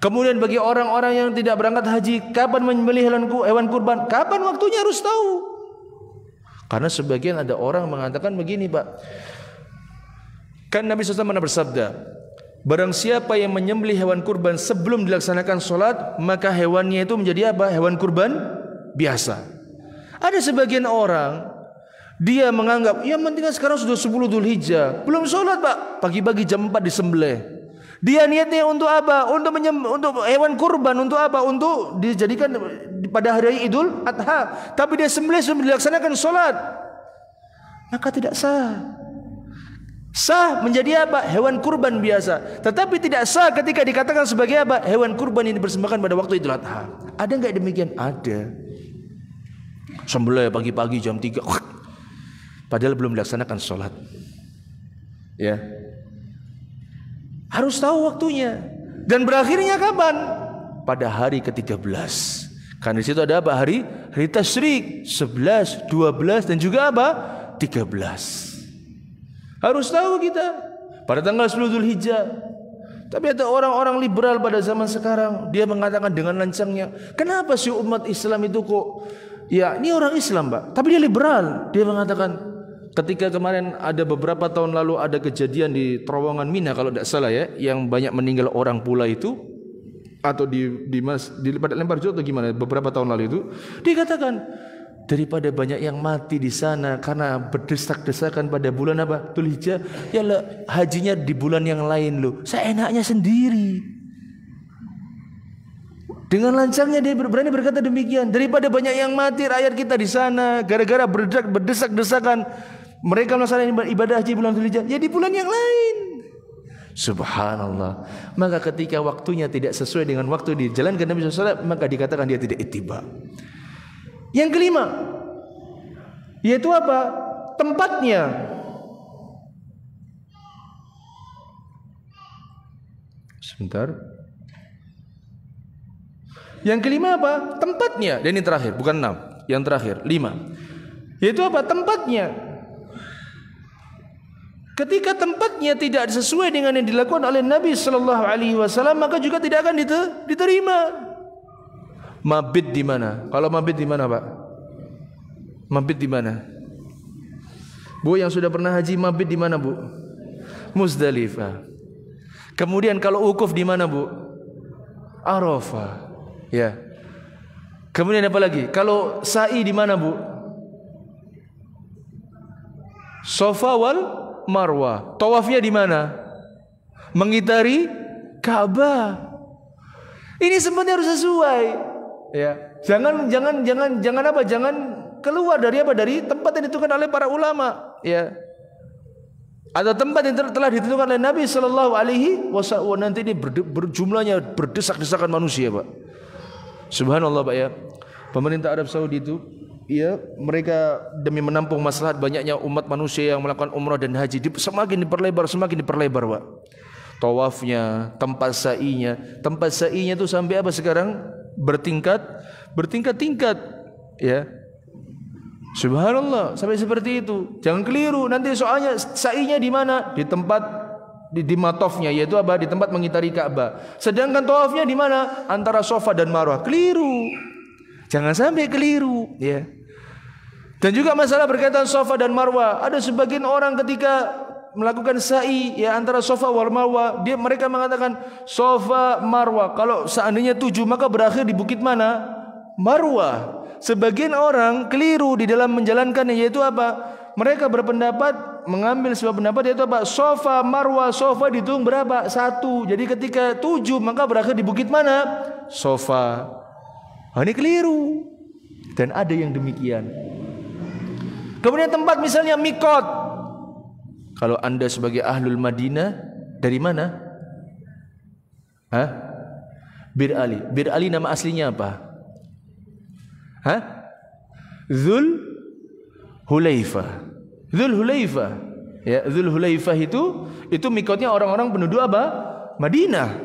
Kemudian bagi orang-orang yang tidak berangkat haji, kapan menyembelih hewan kurban? Kapan waktunya harus tahu. Karena sebagian ada orang mengatakan begini, Pak. Kan Nabi SAW pernah bersabda, barang siapa yang menyembelih hewan kurban sebelum dilaksanakan sholat, maka hewannya itu menjadi apa? Hewan kurban biasa. Ada sebagian orang, dia menganggap, ya penting sekarang sudah 10 Dzulhijjah, belum sholat Pak, pagi-pagi jam 4 disembelih. Dia niatnya untuk apa? Untuk hewan kurban, untuk apa? Untuk dijadikan pada hari Idul Adha. Tapi dia sembelih sebelum dilaksanakan sholat, maka tidak sah. Sah menjadi apa? Hewan kurban biasa. Tetapi tidak sah ketika dikatakan sebagai apa? Hewan kurban ini dipersembahkan pada waktu Idul Adha. Ada enggak demikian? Ada. Sembelih pagi-pagi jam 3, padahal belum dilaksanakan sholat. Ya. Harus tahu waktunya. Dan berakhirnya kapan? Pada hari ke-13. Karena di situ ada apa? Hari tasyrik 11, 12 dan juga apa? 13. Harus tahu kita pada tanggal 10 Dzulhijjah. Tapi ada orang-orang liberal pada zaman sekarang, dia mengatakan dengan lancangnya, kenapa sih umat Islam itu kok, ya ini orang Islam Pak, tapi dia liberal. Dia mengatakan, ketika kemarin ada beberapa tahun lalu ada kejadian di Terowongan Mina kalau tidak salah ya, yang banyak meninggal orang pula itu, atau di pada lempar jauh atau gimana beberapa tahun lalu itu, dikatakan daripada banyak yang mati di sana karena berdesak-desakan pada bulan apa? Dzulhijjah, ya hajinya di bulan yang lain loh. Seenaknya sendiri. Dengan lancangnya dia berani berkata demikian. Daripada banyak yang mati rakyat kita di sana gara-gara berdesak-desakan mereka melaksanakan ibadah haji bulan Dzulhijjah, ya di bulan yang lain. Subhanallah. Maka ketika waktunya tidak sesuai dengan waktu dijalankan Nabi SAW, maka dikatakan dia tidak ittiba. Yang kelima, yaitu apa? Tempatnya. Sebentar. Yang kelima apa? Tempatnya. Dan ini terakhir, bukan 6. Yang terakhir, 5. Yaitu apa? Tempatnya. Ketika tempatnya tidak sesuai dengan yang dilakukan oleh Nabi sallallahu alaihi wasallam, maka juga tidak akan diterima. Mabit di mana? Kalau mabit di mana, Pak? Mabit di mana? Bu yang sudah pernah haji, mabit di mana, Bu? Muzdalifah. Kemudian kalau wukuf di mana, Bu? Arafah. Ya. Kemudian apa lagi? Kalau sa'i di mana, Bu? Safa wal Marwah. Tawafnya di mana? Mengitari Ka'bah. Ini sebenarnya harus sesuai. Ya, jangan apa? Jangan keluar dari apa? Dari tempat yang ditentukan oleh para ulama, ya. Atau tempat yang telah ditentukan oleh Nabi sallallahu alaihi wasallam. Nanti ini berjumlahnya berdesak-desakan manusia, Pak. Subhanallah, Pak ya. Pemerintah Arab Saudi itu, ya, mereka demi menampung maslahat banyaknya umat manusia yang melakukan umrah dan haji, semakin diperlebar, Pak. Tawafnya, tempat sa'inya itu sampai apa sekarang? Bertingkat-tingkat, ya. Subhanallah, sampai seperti itu. Jangan keliru, nanti soalnya sa'inya di mana? Di tempat di matofnya, yaitu apa? Di tempat mengitari Ka'bah. Sedangkan tawafnya di mana? Antara Safa dan Marwah. Keliru. Jangan sampai keliru, ya. Dan juga masalah berkaitan Safa dan Marwah. Ada sebagian orang ketika melakukan sa'i, ya, antara Safa wal Marwah, mereka mengatakan Safa Marwah. Kalau seandainya 7 maka berakhir di bukit mana? Marwah. Sebagian orang keliru di dalam menjalankannya, yaitu apa? Mereka berpendapat, mengambil sebuah pendapat, yaitu apa? Safa Marwah, Safa dihitung berapa? 1. Jadi ketika 7 maka berakhir di bukit mana? Safa. Ini keliru. Dan ada yang demikian. Kemudian tempat misalnya mikot. Kalau Anda sebagai ahlul Madinah, dari mana? Bir Ali. Bir Ali nama aslinya apa? Dzul Hulaifah. Dzul Hulaifah. Ya, Dzul Hulaifah itu mikotnya orang-orang penduduk apa? Madinah.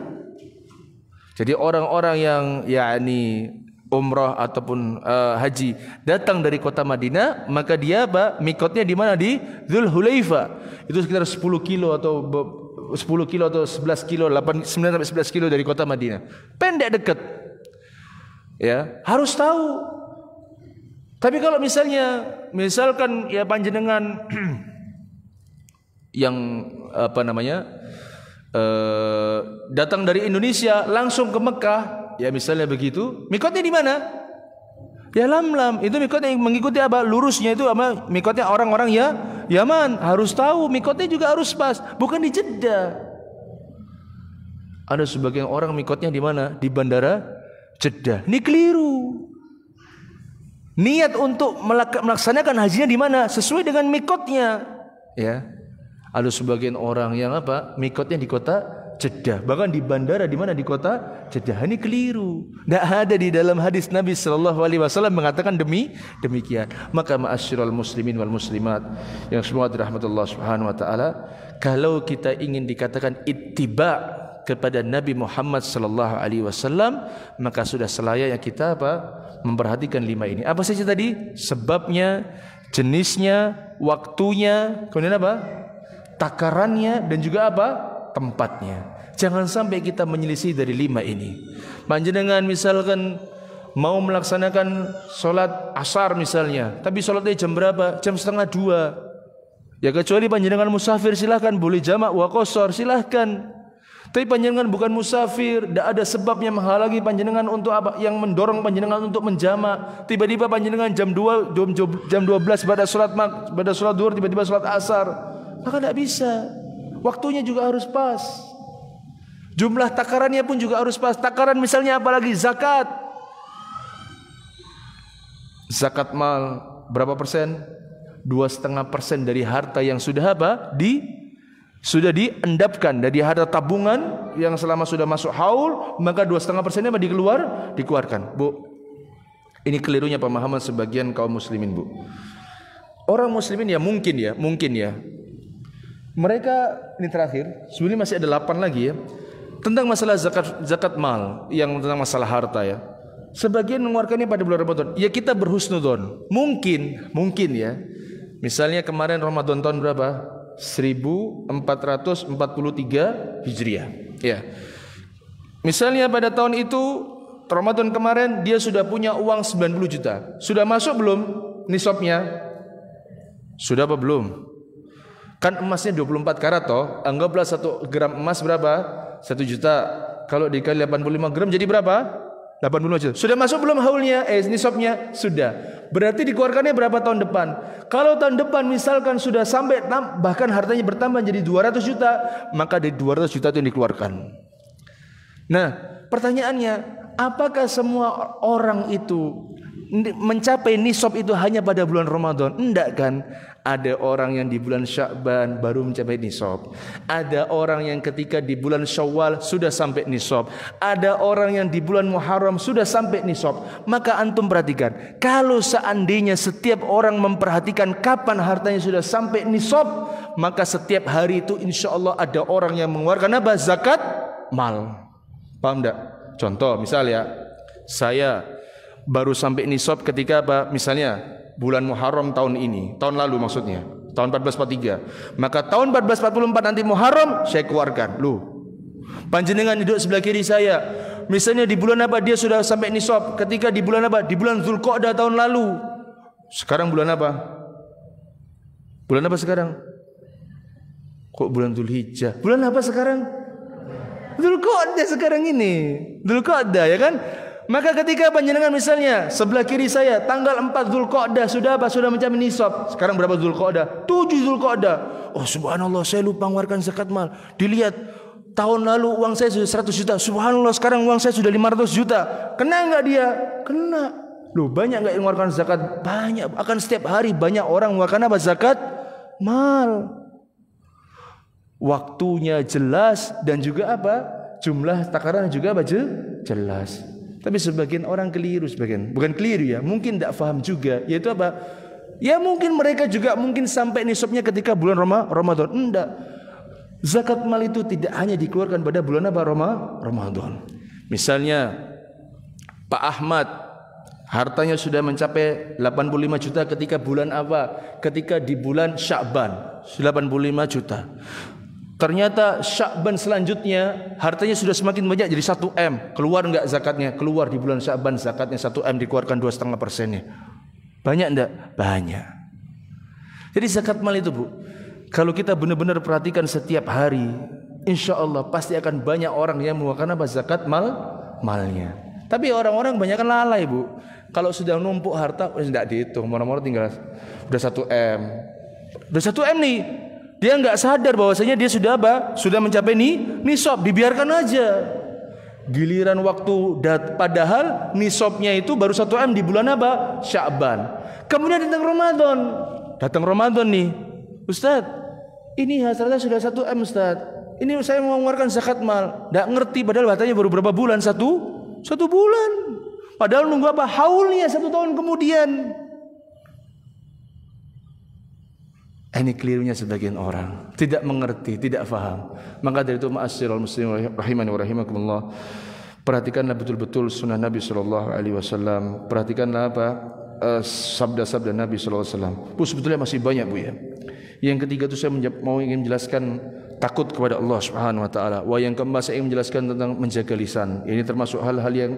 Jadi orang-orang yang yakni umrah ataupun haji datang dari kota Madinah, maka dia apa? Mikotnya di mana? Di Dzul Hulaifah. Itu sekitar 10 kilo atau 11 kilo, 9 sampai 11 kilo dari kota Madinah. Pendek dekat. Ya, harus tahu. Tapi kalau misalkan ya panjenengan yang apa namanya? Datang dari Indonesia langsung ke Mekah, ya misalnya begitu, mikotnya di mana? Ya Lamlam. Itu mikotnya yang mengikuti apa? Lurusnya itu apa? Mikotnya orang-orang ya Yaman. Harus tahu mikotnya juga harus pas, bukan di Jeddah. Ada sebagian orang mikotnya di mana? Di bandara Jeddah. Ini keliru. Niat untuk melaksanakan hajinya di mana? Sesuai dengan mikotnya. Ya. Ada sebagian orang yang apa? Mikotnya di kota Jeddah, bahkan di bandara di mana? Di kota Jeddah. Ini keliru. Tidak ada di dalam hadis Nabi sallallahu alaihi wasallam mengatakan demikian. Maka ma'asyiral muslimin wal muslimat yang semua dirahmati Allah Subhanahu wa taala, kalau kita ingin dikatakan ittiba kepada Nabi Muhammad sallallahu alaihi wasallam, maka sudah selayaknya kita apa? Memperhatikan 5 ini. Apa saja tadi? Sebabnya, jenisnya, waktunya, kemudian apa? Takarannya, dan juga apa? Tempatnya. Jangan sampai kita menyelisih dari 5 ini. Panjenengan misalkan mau melaksanakan solat asar misalnya, tapi solatnya jam berapa? Jam 1:30. Ya kecuali panjenengan musafir silahkan, boleh jamak wa qashar silahkan. Tapi panjenengan bukan musafir, tidak ada sebab yang menghalangi panjenengan untuk apa? Yang mendorong panjenengan untuk menjamak. Tiba-tiba panjenengan jam 12 pada solat zuhur, tiba-tiba solat asar, maka tidak bisa. Waktunya juga harus pas. Jumlah takarannya pun juga harus pas. Takaran misalnya apalagi zakat. Zakat mal berapa persen? 2,5% dari harta yang sudah apa? Sudah diendapkan dari harta tabungan yang selama sudah masuk haul, maka 2,5%-nya dikeluarkan. Bu, ini kelirunya pemahaman sebagian kaum muslimin, Bu. Orang muslimin ya mungkin ya. Mereka ini terakhir, sebenarnya masih ada 8 lagi ya. Tentang masalah zakat mal, yang tentang masalah harta ya. Sebagian mengeluarkannya pada bulan Ramadan. Ya kita berhusnudzon. Mungkin ya. Misalnya kemarin Ramadan tahun berapa? 1443 Hijriah. Ya. Misalnya pada tahun itu Ramadan kemarin dia sudah punya uang 90 juta. Sudah masuk belum nisabnya? Sudah apa belum? Kan emasnya 24 karat toh. Anggaplah 1 gram emas berapa? 1 juta. Kalau dikali 85 gram jadi berapa? 85 juta. Sudah masuk belum haulnya? Nisabnya? Sudah. Berarti dikeluarkannya berapa tahun depan? Kalau tahun depan misalkan sudah sampai bahkan hartanya bertambah jadi 200 juta, maka dari 200 juta itu yang dikeluarkan. Nah, pertanyaannya, apakah semua orang itu mencapai nisab itu hanya pada bulan Ramadan? Enggak kan? Ada orang yang di bulan Sya'ban baru mencapai nisab. Ada orang yang ketika di bulan Syawal sudah sampai nisab. Ada orang yang di bulan Muharram sudah sampai nisab. Maka antum perhatikan, kalau seandainya setiap orang memperhatikan kapan hartanya sudah sampai nisab, maka setiap hari itu insya Allah ada orang yang mengeluarkan apa? Zakat mal. Paham enggak? Contoh misal ya, saya baru sampai nisab ketika apa? Misalnya bulan Muharram tahun ini, tahun lalu maksudnya, tahun 1443. Maka tahun 1444 nanti Muharram saya keluarkan. Loh, panjenengan duduk sebelah kiri saya. Misalnya di bulan apa dia sudah sampai nisab? Ketika di bulan apa? Di bulan Zulqa'dah tahun lalu. Sekarang bulan apa? Bulan apa sekarang? Kok bulan Zulhijjah? Bulan apa sekarang? Zulqa'dah sekarang ini. Zulqa'dah ya kan? Maka ketika panjenengan misalnya sebelah kiri saya tanggal 4 Zulqa'dah sudah apa? Sudah mencapai nisab. Sekarang berapa Zulqa'dah? 7 Zulqa'dah. Oh subhanallah, saya lupa mengeluarkan zakat mal. Dilihat tahun lalu uang saya sudah 100 juta. Subhanallah, sekarang uang saya sudah 500 juta. Kena enggak dia? Kena. Loh, banyak enggak yang mengeluarkan zakat? Banyak. Akan setiap hari banyak orang mengeluarkan apa? Zakat mal. Waktunya jelas dan juga apa? Jumlah takaran juga apa? Jelas. Tapi sebagian orang keliru, bukan keliru ya, mungkin tidak faham juga, yaitu apa? Ya mungkin mereka juga mungkin sampai nisabnya ketika bulan Ramadan. Enggak. Zakat mal itu tidak hanya dikeluarkan pada bulan apa? Ramadan. Misalnya Pak Ahmad hartanya sudah mencapai 85 juta ketika bulan apa? Ketika di bulan Sya'ban 85 juta. Ternyata Sya'ban selanjutnya hartanya sudah semakin banyak jadi 1 M. Keluar enggak zakatnya? Keluar di bulan Sya'ban zakatnya 1 M, dikeluarkan 2,5%-nya. Banyak enggak? Banyak. Jadi zakat mal itu, Bu, kalau kita benar-benar perhatikan setiap hari, insya Allah pasti akan banyak orang yang mengeluarkan apa? Zakat malnya. Tapi orang-orang banyak kan lalai, Bu. Kalau sudah numpuk harta, tidak dihitung. Murah-murah tinggal udah 1 M. Udah 1 M nih. Dia enggak sadar bahwasanya dia sudah apa? Sudah mencapai nisab, dibiarkan aja. Giliran waktu padahal nisabnya itu baru 1 M di bulan apa? Sya'ban. Kemudian datang Ramadan nih. Ustaz, ini hasilnya sudah 1 M, Ustaz. Ini saya mau mengeluarkan zakat mal. Enggak ngerti padahal batanya baru berapa bulan? Satu bulan. Padahal nunggu apa? Haulnya 1 tahun kemudian. Ini kelirunya sebagian orang, tidak mengerti, tidak faham. Maka dari itu ma'asyiral muslimin rahimani wa rahimakumullah, perhatikanlah betul-betul sunnah Nabi sallallahu alaihi wasallam. Perhatikanlah apa? Sabda-sabda Nabi sallallahu alaihi wasallam. Bu, sebetulnya masih banyak, Bu ya. Yang ketiga itu saya ingin menjelaskan takut kepada Allah Subhanahu wa taala. Yang keempat saya ingin menjelaskan tentang menjaga lisan. Ini termasuk hal-hal yang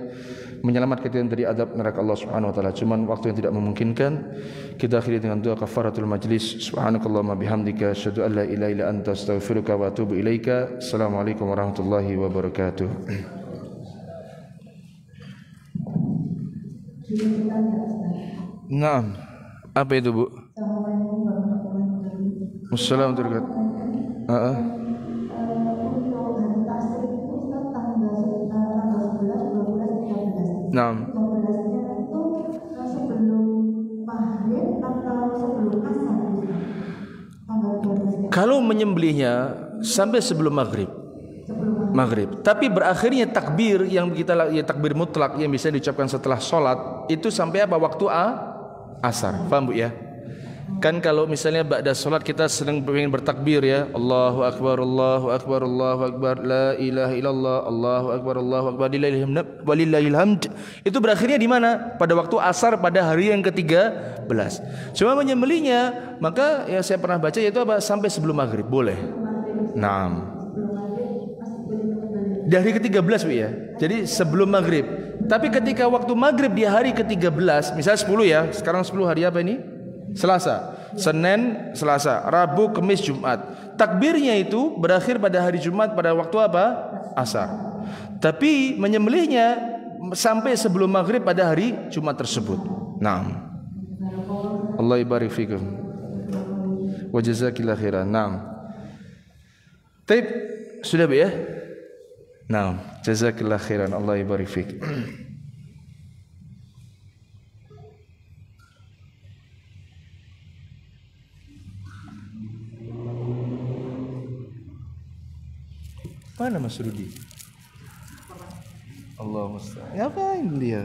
menyelamatkan kita dari adab neraka Allah Subhanahu wa taala. Cuman waktu yang tidak memungkinkan. Kita akhiri dengan doa kafaratul majlis. Subhanakallahumma bihamdika asyhadu an la ilaha illa anta astaghfiruka wa atubu ilaika. Assalamualaikum warahmatullahi wabarakatuh. Naam. Apa itu, Bu? Assalamualaikum warahmatullahi wabarakatuh. Naam. Kalau menyembelihnya sampai sebelum maghrib. Tapi berakhirnya takbir yang kita takbir mutlak yang bisa diucapkan setelah sholat itu sampai apa? Waktu asar. Paham, Bu ya? Kan kalau misalnya ba'da sholat kita sedang ingin bertakbir ya, Allahu akbar, Allahu akbar, Allahu akbar, la ilaha illallah, Allahu akbar, Allahu akbar, walillahil hamd. Itu berakhirnya di mana? Pada waktu asar pada hari yang ke-13. Cuma menyembelihnya, maka yang saya pernah baca yaitu apa? Sampai sebelum maghrib boleh. Naam. Di hari ke-13, Bu ya. Jadi sebelum maghrib. Tapi ketika waktu maghrib di hari ke-13, misalnya 10 ya. Sekarang 10 hari apa ini? Selasa. Senin, Selasa, Rabu, Kamis, Jumat. Takbirnya itu berakhir pada hari Jumat pada waktu apa? Asar. Tapi menyembelihnya sampai sebelum maghrib pada hari Jumat tersebut. Naam. Allah ibarik fikum. Wa jazakillahu khairan. Naam. Taib, sudah, Bu ya? Naam. Jazakillahu khairan. Allah ibarik fik. Mana Mas Rudi? Allah musta'an. Ngapain dia?